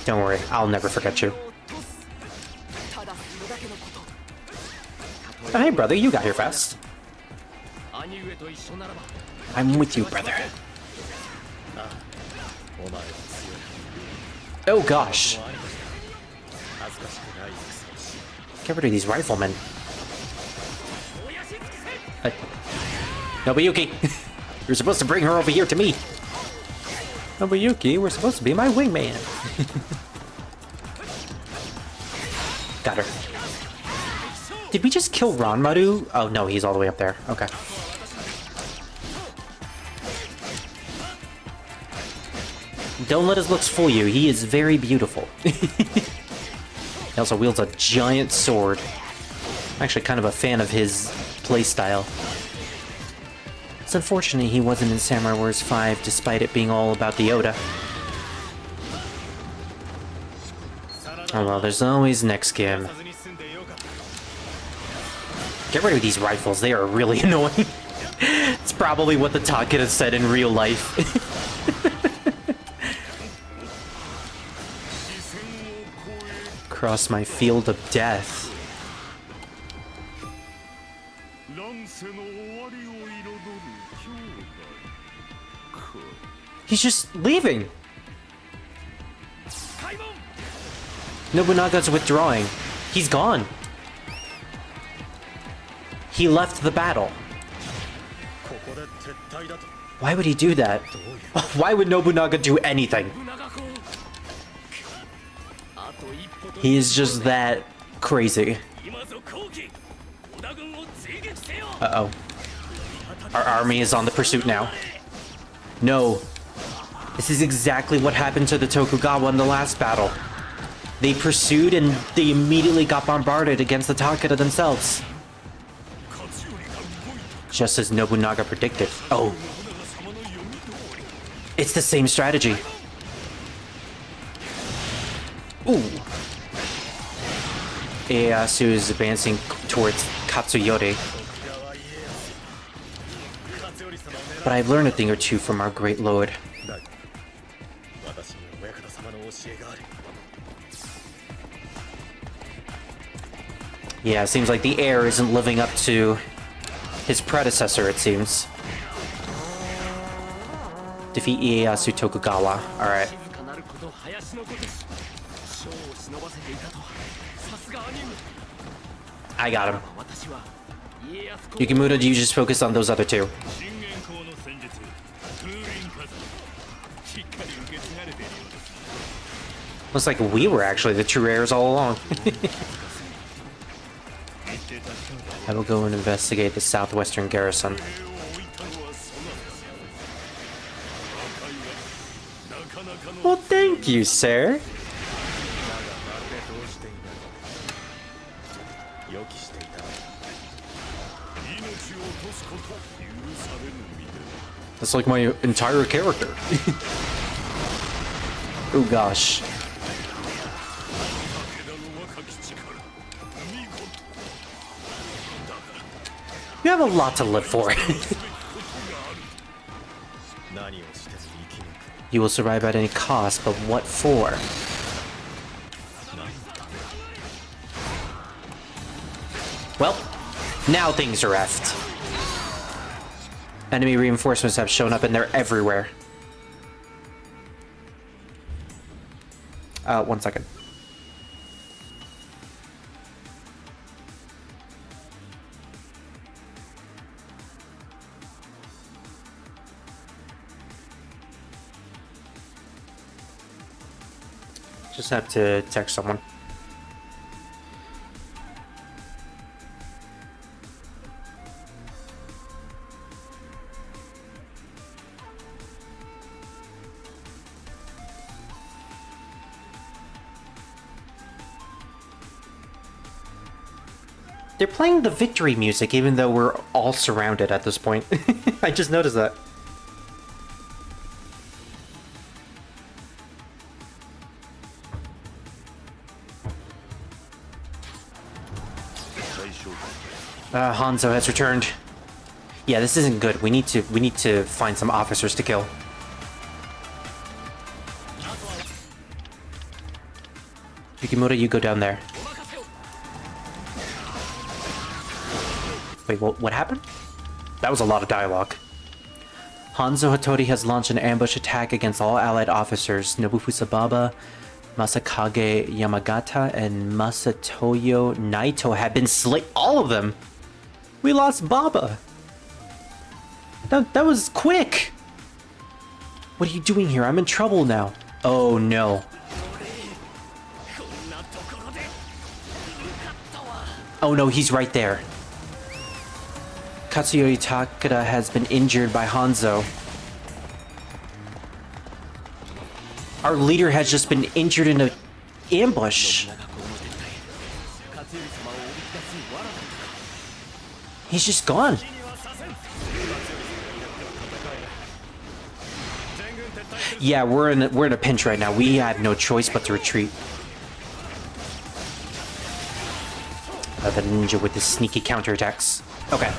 Don't worry, I'll never forget you. Oh, hey brother, you got here fast. 兄上と一緒ならば I'm with you, brother. お前は強い Oh gosh. 恥ずかしくない戦をし Get rid of these riflemen. Nobuyuki, you're supposed to bring her over here to me. Nobuyuki, we're supposed to be my wingman. Got her. Did we just kill Ranmaru? Oh no, he's all the way up there. Okay. Don't let his looks fool you. He is very beautiful. He also wields a giant sword. I'm actually kind of a fan of his playstyle. It's unfortunate he wasn't in Samurai Wars 5, despite it being all about the Oda. Oh well, there's always next game. Get rid of these rifles, they are really annoying. It's probably what the Takeda said in real life. Cross my field of death. He's just leaving. Nobunaga's withdrawing. He's gone. He left the battle. ここで撤退だと Why would he do that? Why would Nobunaga do anything? 信長公あと一歩と He is just that crazy. 今ぞ後期織田軍を追撃せよ Uh-oh. Our army is on the pursuit now. No. This is exactly what happened to the Tokugawa in the last battle. They pursued and they immediately got bombarded against the Takeda themselves. Just as Nobunaga predicted. Oh. It's the same strategy. Ooh. Ieyasu is advancing towards Katsuyori. But I've learned a thing or two from our great lord. だが私には親方様の教えがある Yeah, it seems like the heir isn't living up to his predecessor, it seems. Defeat Ieyasu Tokugawa. Alright. 静かなること林のことし将を忍ばせていたとはさすが兄上 I got him. 私は家康公 Yukimura, you just focus on those other two. 信玄公の戦術風林火山しっかり受け継がれているようです Looks like we were actually the true heirs all along. I will go and investigate the southwestern garrison. Well, thank you, sir. どうしていない予期していたの That's like my entire character. Oh gosh. You have a lot to live for. 何をしても生き抜く You will survive at any cost, but what for? Well, now things are effed. Enemy reinforcements have shown up and they're everywhere. 1 second. Just have to text someone. They're playing the victory music even though we're all surrounded at this point. I just noticed that. Hanzo has returned. Yeah, this isn't good. We need to find some officers to kill. Yukimura, you go down there. Wait, what happened? That was a lot of dialogue. Hanzo Hattori has launched an ambush attack against all allied officers. Nobufusa Baba, Masakage Yamagata, and Masatoyo Naito have been slain. All of them! We lost Baba! That was quick! What are you doing here? I'm in trouble now. Oh no. Oh no, he's right there. Katsuyori Takeda has been injured by Hanzo. Our leader has just been injured in an ambush. He's just gone. Yeah, we're in a pinch right now. We have no choice but to retreat. The ninja with his sneaky counterattacks. Okay.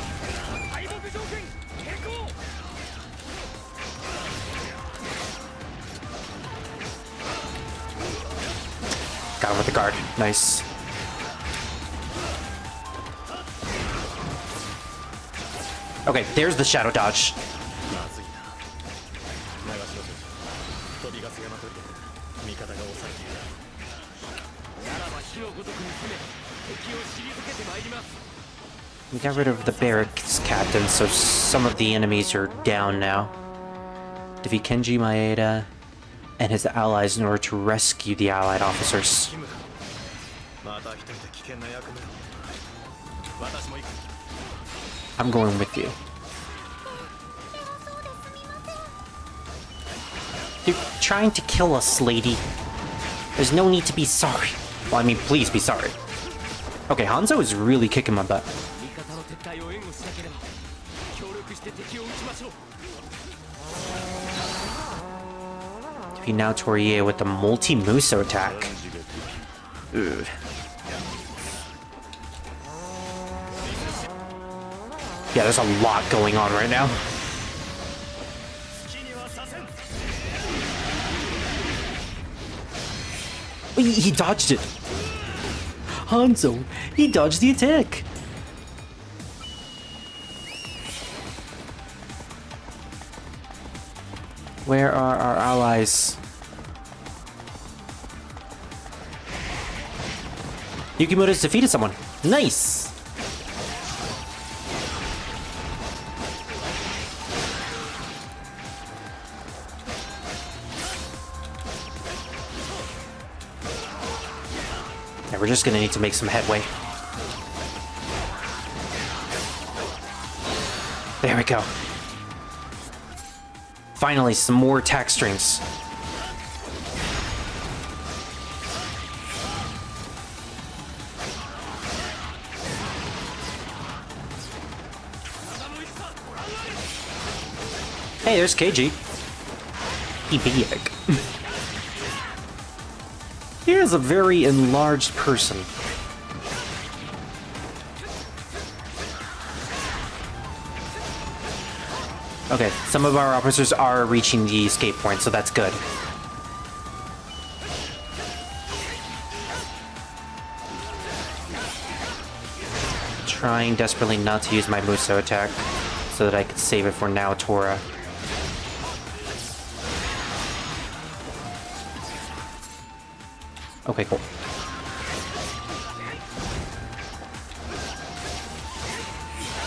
Got him with the guard. Nice. Okay, there's the shadow dodge. まずいな長篠城飛びガス山砦味方が抑えている We got rid of the barracks captain, so some of the enemies are down now. Defeat Kenji Maeda and his allies in order to rescue the allied officers. また一人で危険な役目を。私も行く。 I'm going with you. You're trying to kill us, lady. There's no need to be sorry. Well, I mean, please be sorry. Okay, Hanzo is really kicking my butt. 味方の撤退を援護しなければ協力して敵を撃ちましょう。 Defeat now Torie with the multi-Muso attack. Ugh. Yeah, there's a lot going on right now. He dodged it. Hanzo, he dodged the attack. Where are our allies? Yukimoto's defeated someone. Nice. Yeah, we're just gonna need to make some headway. There we go. Finally, some more attack strings. Hey, there's KG. He big. He is a very enlarged person. Okay, some of our officers are reaching the escape point, so that's good. Trying desperately not to use my Muso attack so that I could save it for Naotora. Okay, cool.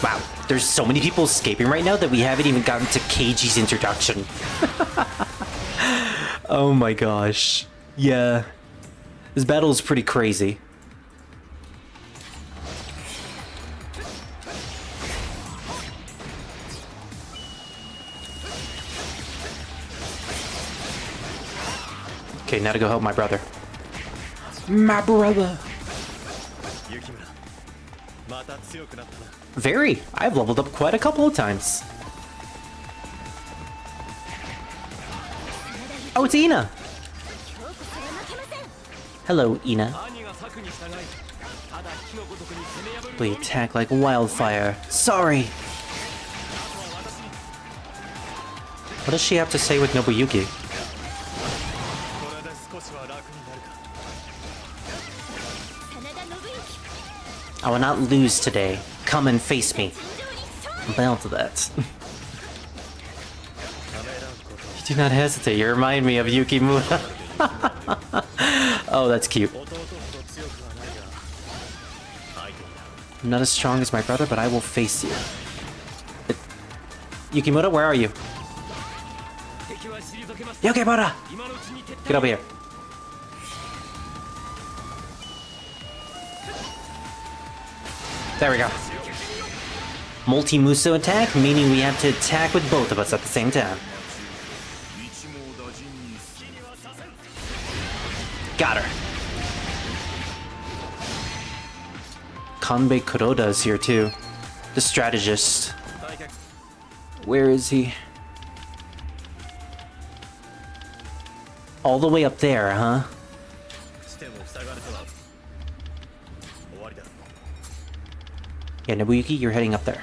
Wow, there's so many people escaping right now that we haven't even gotten to KG's introduction. Oh my gosh. Yeah. This battle is pretty crazy. Okay, now to go help my brother. My brother. 雪村、また強くなったな。 Very. I've leveled up quite a couple of times. Oh, it's Ina. Hello, Ina. 兄が策に従い、ただ火のごとくに攻め破る We attack like wildfire. Sorry. What does she have to say with Nobuyuki? これで少しは楽になるか。 I will not lose today. Come and face me. About that. You do not hesitate. You remind me of Yukimura. Oh, that's cute. 弟ほど強くはないが、相手になる。 I'm not as strong as my brother, but I will face you. Yukimura, where are you? 敵は退けます。 Yukimura! 今のうちに撤退 Get over here. There we go. Multi-Muso attack, meaning we have to attack with both of us at the same time. Got her. Kanbei Kuroda is here too. The strategist. Where is he? All the way up there, huh? 地点を塞がれては終わりだ。 Yeah, Nobuyuki, you're heading up there.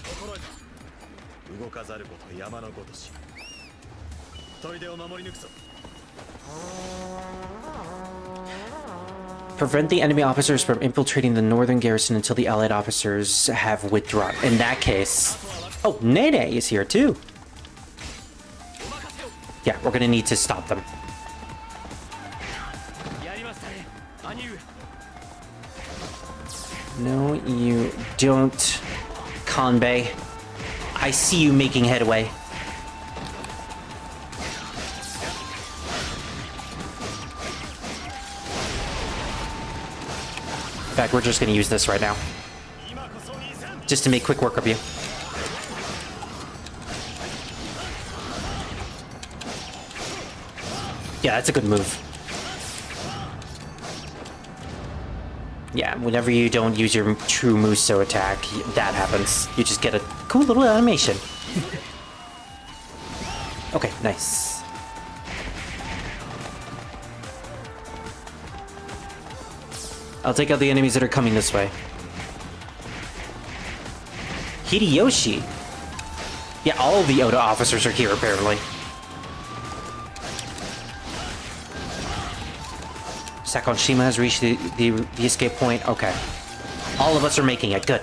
心得た。動かざること山のごとし。砦を守り抜くぞ。 Prevent the enemy officers from infiltrating the northern garrison until the allied officers have withdrawn. In that case... Oh, Nene is here too! Yeah, we're gonna need to stop them. やりましたね、兄上。No, you don't. Kanbei. I see you making headway. In fact, we're just gonna use this right now. Just to make quick work of you. Yeah, that's a good move. Yeah, whenever you don't use your true Muso attack, that happens. You just get a cool little animation. Okay, nice. I'll take out the enemies that are coming this way. Hideyoshi! Yeah, all the Oda officers are here, apparently. Sakonshima has reached the escape point. Okay. All of us are making it. Good.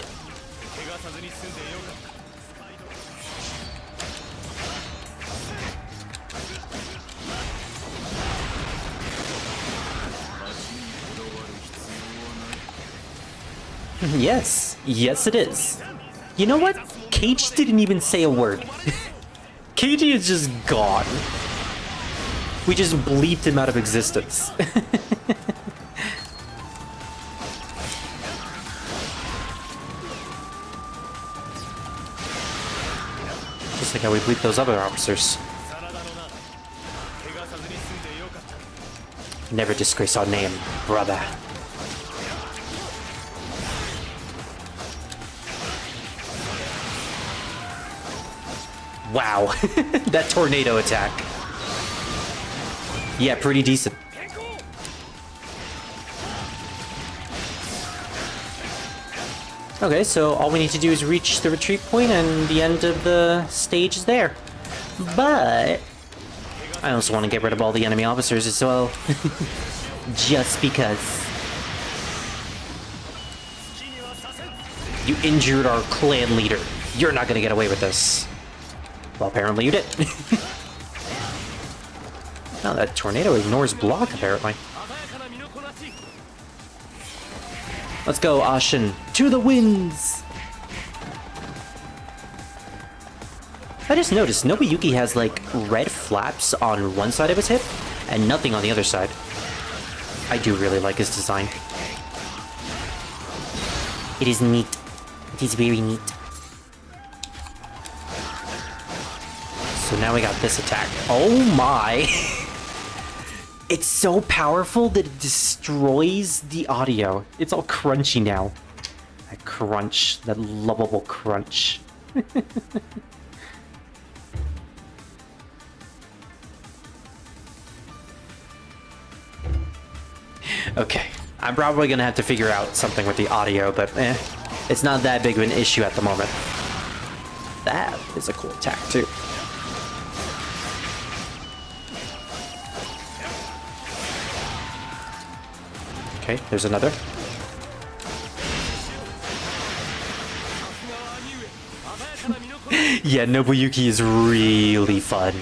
Yes. Yes, it is. You know what? Keiichi didn't even say a word. Keiichi is just gone. We just bleeped him out of existence. Just like how we bleeped those other officers. Never disgrace our name, brother. Wow, that tornado attack. Yeah, pretty decent. Okay, so all we need to do is reach the retreat point and the end of the stage is there. But I also want to get rid of all the enemy officers as well. Just because. You injured our clan leader. You're not gonna get away with this. Well, apparently you did. Now that tornado ignores block, apparently. Let's go, Ashin. To the winds! I just noticed Nobuyuki has, like, red flaps on one side of his hip and nothing on the other side. I do really like his design. It is neat. It is very neat. So now we got this attack. Oh my! It's so powerful that it destroys the audio. It's all crunchy now. That crunch, that lovable crunch. Okay, I'm probably gonna have to figure out something with the audio, but it's not that big of an issue at the moment. That is a cool attack too. Okay, there's another. Yeah, Nobuyuki is really fun.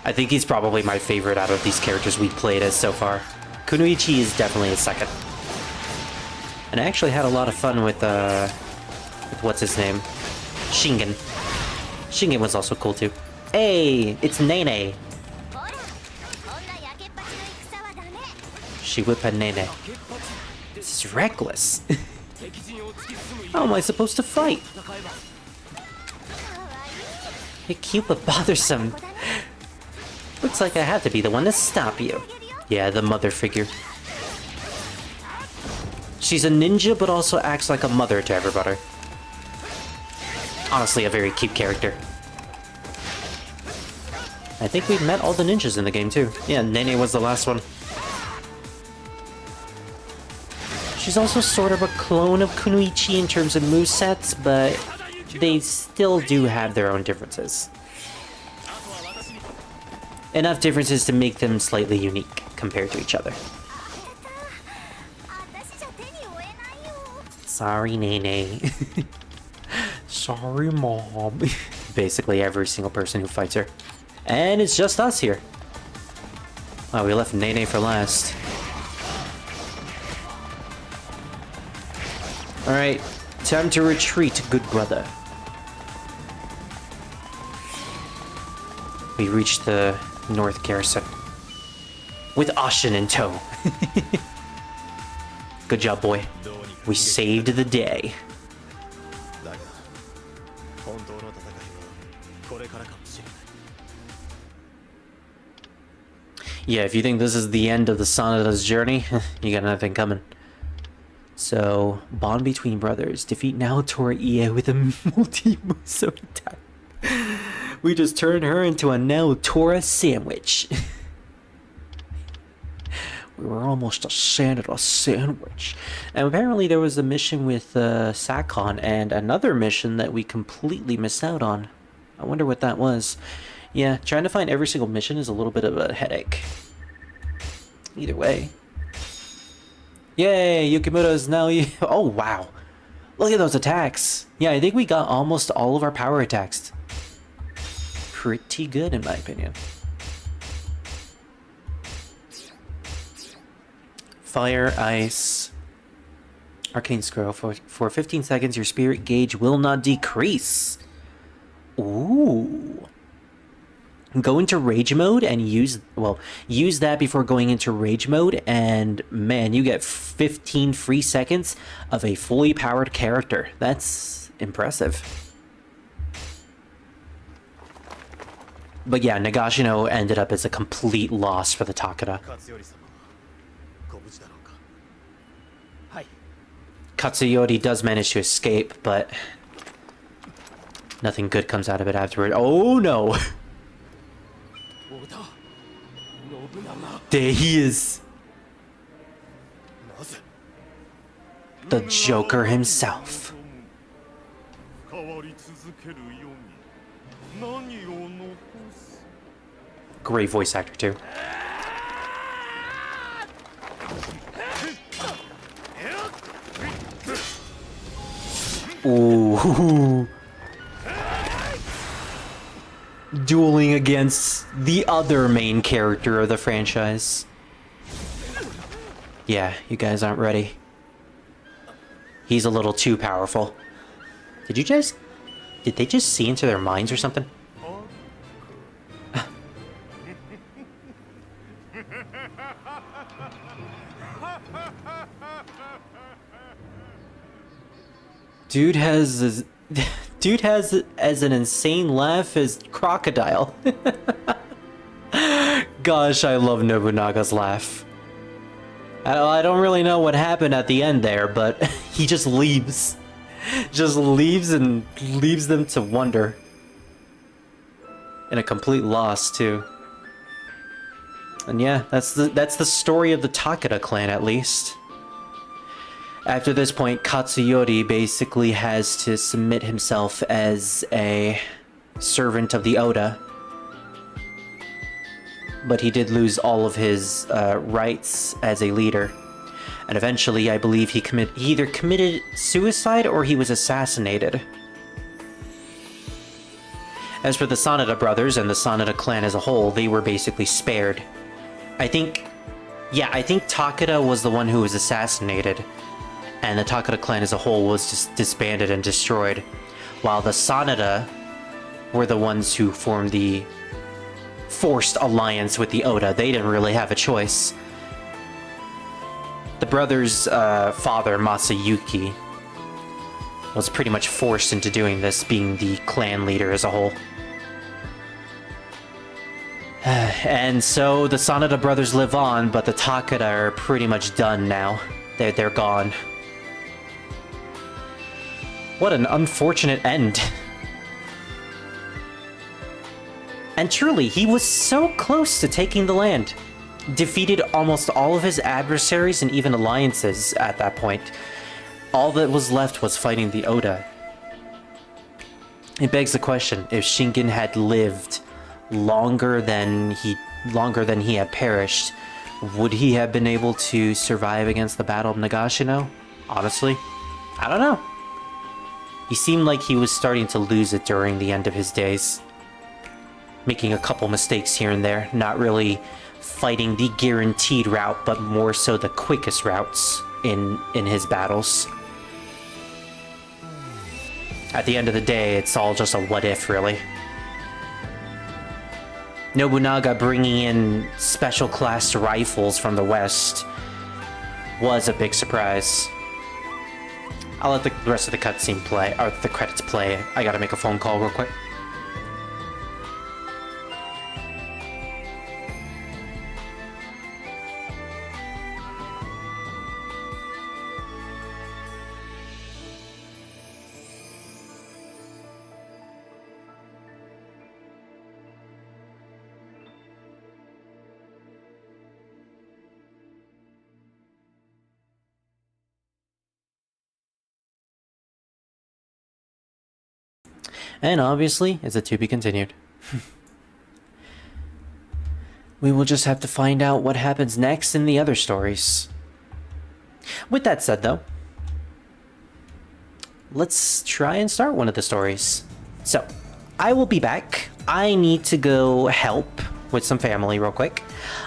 I think he's probably my favorite out of these characters we played as so far. Kunoichi is definitely a second. And I actually had a lot of fun with what's his name? Shingen. Shingen was also cool too. Hey, it's Nene. She whipped a Nene. This is reckless. How am I supposed to fight? You're cute but bothersome. Looks like I have to be the one to stop you. Yeah, the mother figure. She's a ninja but also acts like a mother to everybody. Honestly, a very cute character. I think we've met all the ninjas in the game too. Yeah, Nene was the last one. She's also sort of a clone of Kunoichi in terms of movesets, but they still do have their own differences. Enough differences to make them slightly unique compared to each other. Sorry, Nene. Sorry, Mom. Basically every single person who fights her. And it's just us here. Wow, we left Nene for last. Alright, time to retreat, good brother. We reached the North Garrison. With Ashen in tow. Good job, boy. We saved the day. だが本当の戦いはこれからかもしれない。 Yeah, if you think this is the end of the Sanada's journey, you got nothing coming. So, bond between brothers. Defeat Naotora Ie with a multi-muso attack. We just turned her into a Naotora sandwich. We were almost a Sanada sandwich. And apparently there was a mission with Sakon and another mission that we completely missed out on. I wonder what that was. Yeah, trying to find every single mission is a little bit of a headache. Either way. Yay, Yukimura is now... Oh, wow. Look at those attacks. Yeah, I think we got almost all of our power attacks. Pretty good, in my opinion. Fire, ice, arcane scroll. For 15 seconds, your spirit gauge will not decrease. Ooh. Go into rage mode and use that before going into rage mode, and man, you get 15 free seconds of a fully powered character. That's impressive. But yeah, Nagashino ended up as a complete loss for the Takeda. 勝頼様はご無事だろうか。はい。 Katsuyori does manage to escape, but nothing good comes out of it afterward. Oh no! 織田信長 There he is! なぜ The Joker himself. 変わり続けるように何を残す Great voice actor too. Ooh. Dueling against the other main character of the franchise. Yeah, you guys aren't ready. He's a little too powerful. Did they just see into their minds or something? Dude has as an insane laugh as Crocodile. Gosh, I love Nobunaga's laugh. I don't really know what happened at the end there, but he just leaves. Just leaves and leaves them to wonder. And a complete loss, too. And yeah, that's the story of the Takeda clan, at least. After this point, Katsuyori basically has to submit himself as a servant of the Oda. But he did lose all of his rights as a leader. And eventually, I believe he either committed suicide or he was assassinated. As for the Sanada brothers and the Sanada clan as a whole, they were basically spared. I think Takeda was the one who was assassinated. And the Takeda clan as a whole was just disbanded and destroyed. While the Sanada were the ones who formed the forced alliance with the Oda. They didn't really have a choice. The brothers' father, Masayuki, was pretty much forced into doing this, being the clan leader as a whole. And so the Sanada brothers live on, but the Takeda are pretty much done now. They're gone. What an unfortunate end. And truly, he was so close to taking the land. Defeated almost all of his adversaries and even alliances at that point. All that was left was fighting the Oda. It begs the question, if Shingen had lived longer than he had perished, would he have been able to survive against the Battle of Nagashino? Honestly, I don't know. He seemed like he was starting to lose it during the end of his days. Making a couple mistakes here and there, not really fighting the guaranteed route, but more so the quickest routes in his battles. At the end of the day, it's all just a what if, really. Nobunaga bringing in special class rifles from the West was a big surprise. I'll let the rest of the cutscene play, or the credits play. I gotta make a phone call real quick. And obviously, it's a to be continued. We will just have to find out what happens next in the other stories. With that said, though, let's try and start one of the stories. So, I will be back. I need to go help with some family real quick.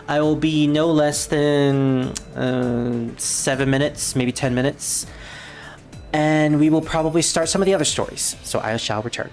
I will be no less than 7 minutes, maybe 10 minutes. And we will probably start some of the other stories. So I shall return.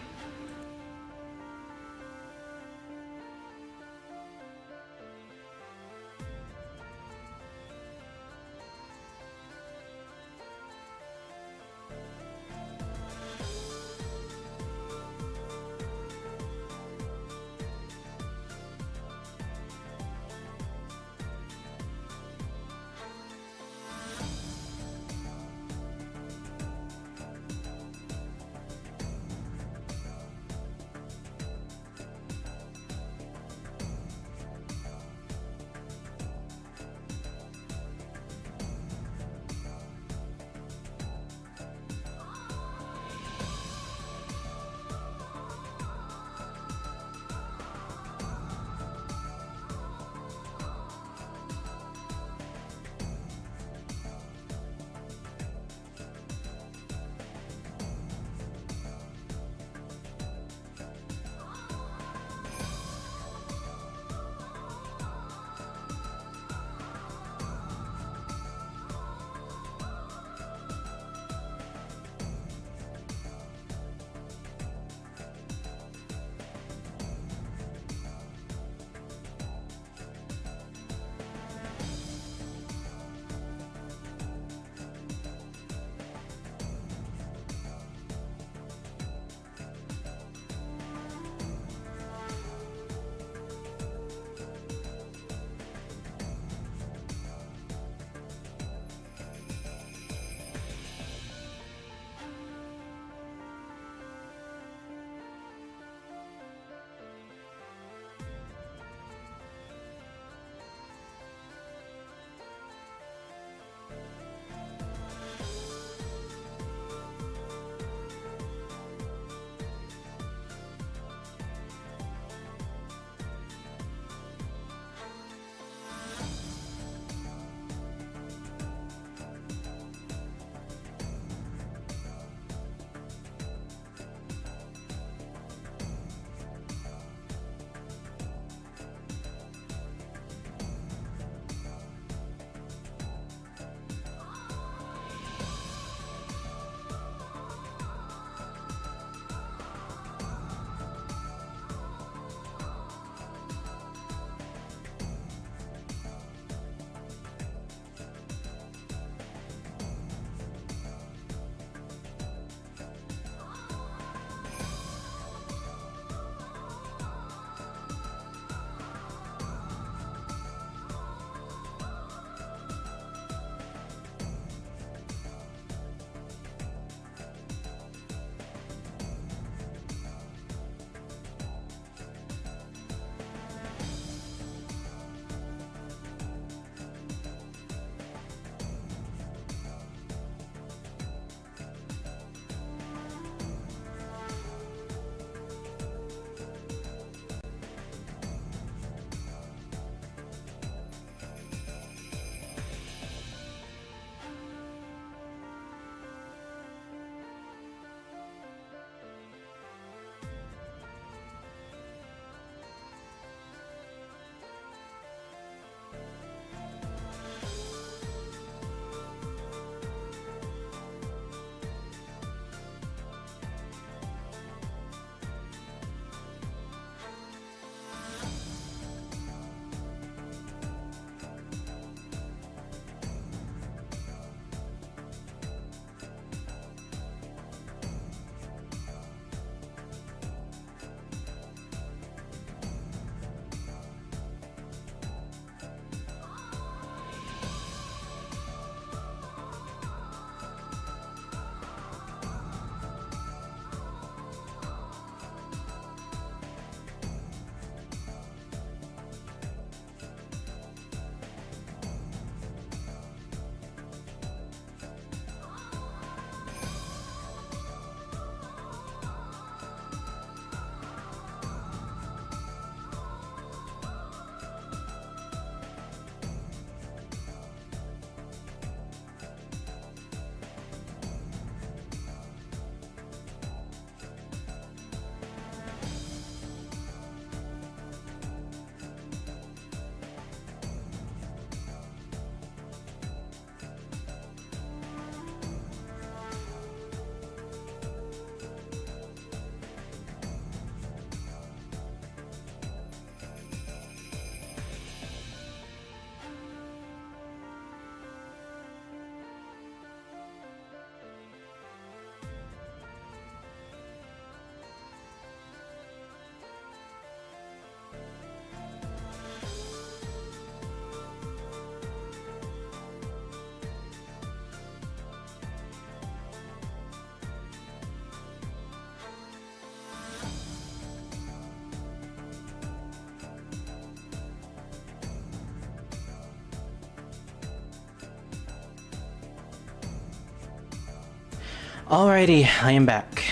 Alrighty, I am back.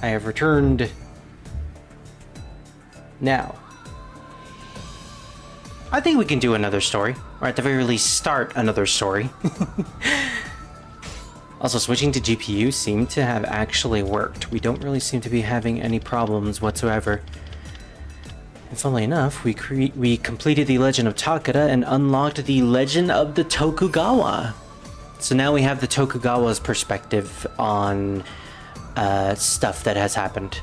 I have returned. Now, I think we can do another story, or at the very least start another story. Also, switching to GPU seemed to have actually worked. We don't really seem to be having any problems whatsoever. And funnily enough, we completed the Legend of Takeda and unlocked the Legend of the Tokugawa. So now we have the Tokugawa's perspective on stuff that has happened.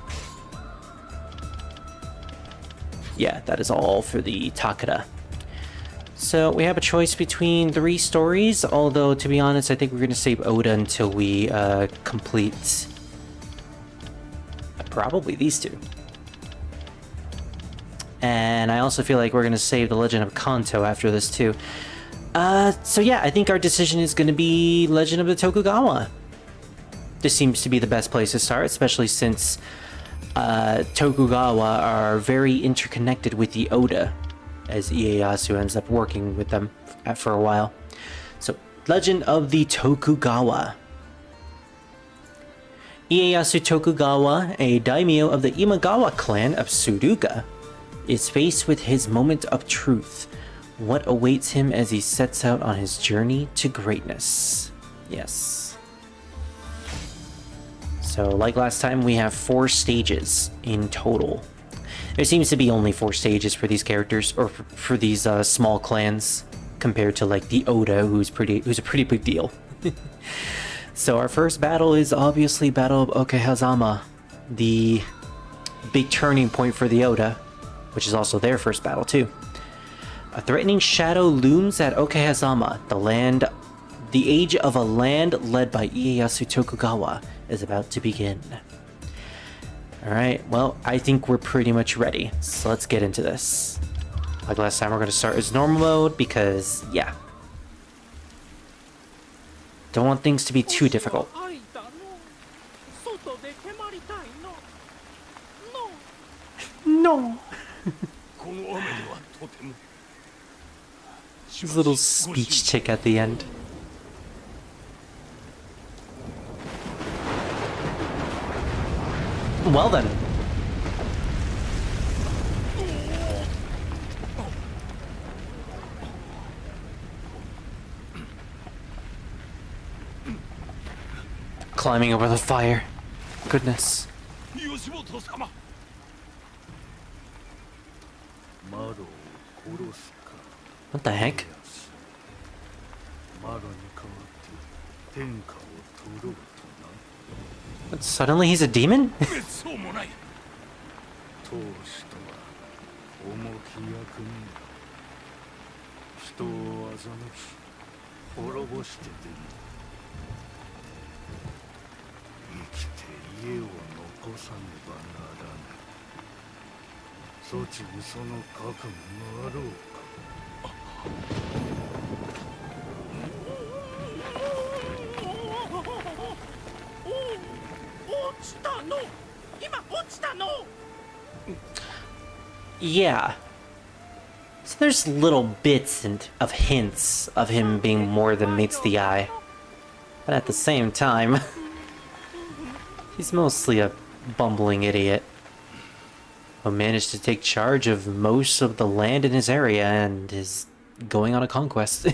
Yeah, that is all for the Takeda. So we have a choice between 3 stories, although to be honest, I think we're going to save Oda until we complete probably these 2. And I also feel like we're going to save the Legend of Kanto after this too. So yeah, I think our decision is going to be Legend of the Tokugawa. This seems to be the best place to start, especially since Tokugawa are very interconnected with the Oda, as Ieyasu ends up working with them for a while. So, Legend of the Tokugawa. Ieyasu Tokugawa, a daimyo of the Imagawa clan of Suruga, is faced with his moment of truth. What awaits him as he sets out on his journey to greatness? Yes. So, like last time, we have 4 stages in total. There seems to be only 4 stages for these characters, or for these small clans, compared to like the Oda, who's a pretty big deal. So our first battle is obviously Battle of Okehazama, the big turning point for the Oda, which is also their first battle too. A threatening shadow looms at Okehazama. The age of a land led by Ieyasu Tokugawa is about to begin. Alright, well, I think we're pretty much ready, so let's get into this. Like last time, we're going to start as normal mode because, yeah. Don't want things to be too difficult. No! His little speech tick at the end. Well then. Climbing over the fire. Goodness. What the heck? What, suddenly he's a demon? Yeah. So there's little bits of hints of him being more than meets the eye. But at the same time, he's mostly a bumbling idiot who managed to take charge of most of the land in his area and is going on a conquest.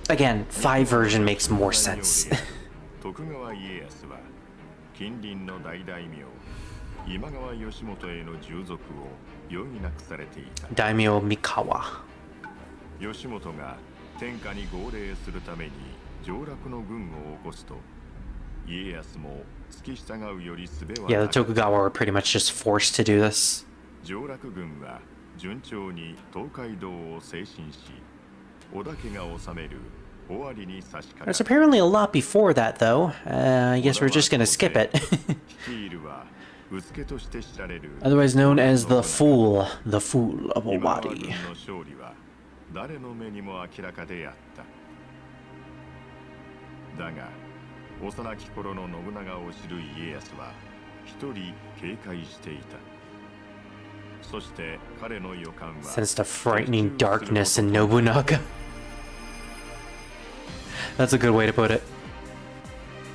Again, 5 version makes more sense. Daimyo Mikawa. 吉本が天下に号令するために上洛の軍を起こすと家康も付き従うより術は Yeah, the Tokugawa were pretty much just forced to do this. 上洛軍は順調に東海道を西進し織田家が治める尾張に差し掛か There's apparently a lot before that, though. I guess we're just gonna skip it. 率いるはうつけとして知られる Otherwise known as the Fool of Owari. の勝利は誰の目にも明らかであっただが幼き頃の信長を知る家康は一人警戒していたそして彼の予感は Sensed a frightening darkness in Nobunaga. That's a good way to put it.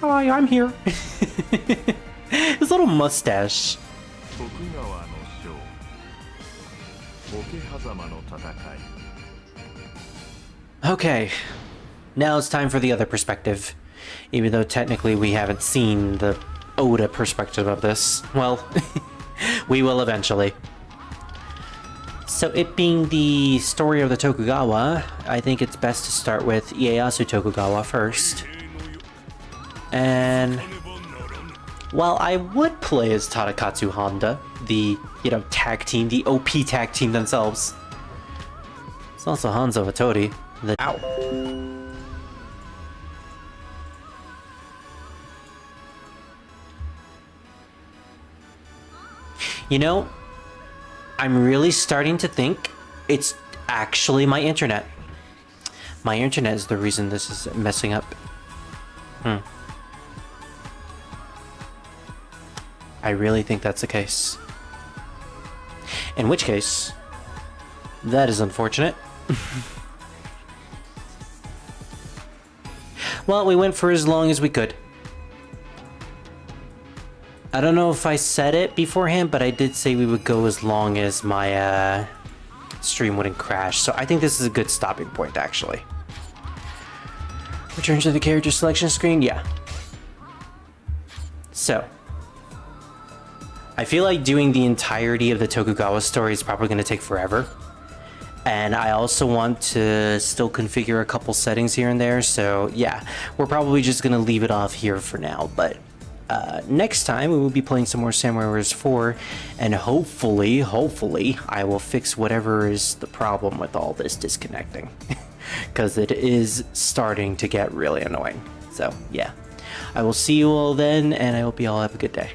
Hi, I'm here. His little mustache. 徳川の将桶狭間の戦い Okay, now it's time for the other perspective. Even though technically we haven't seen the Oda perspective of this. Well, we will eventually. So it being the story of the Tokugawa, I think it's best to start with Ieyasu Tokugawa first. And while I would play as Tadakatsu Honda, the, tag team, the OP tag team themselves, it's also Hanzo Hattori, the Ow. I'm really starting to think it's actually my internet. My internet is the reason this is messing up. I really think that's the case. In which case, that is unfortunate. Well, we went for as long as we could. I don't know if I said it beforehand, but I did say we would go as long as my stream wouldn't crash. So I think this is a good stopping point, actually. Return to the character selection screen? Yeah. So, I feel like doing the entirety of the Tokugawa story is probably going to take forever. And I also want to still configure a couple settings here and there. So yeah, we're probably just going to leave it off here for now. But next time we will be playing some more Samurai Warriors 4. And hopefully, I will fix whatever is the problem with all this disconnecting. Because it is starting to get really annoying. So yeah, I will see you all then, and I hope you all have a good day.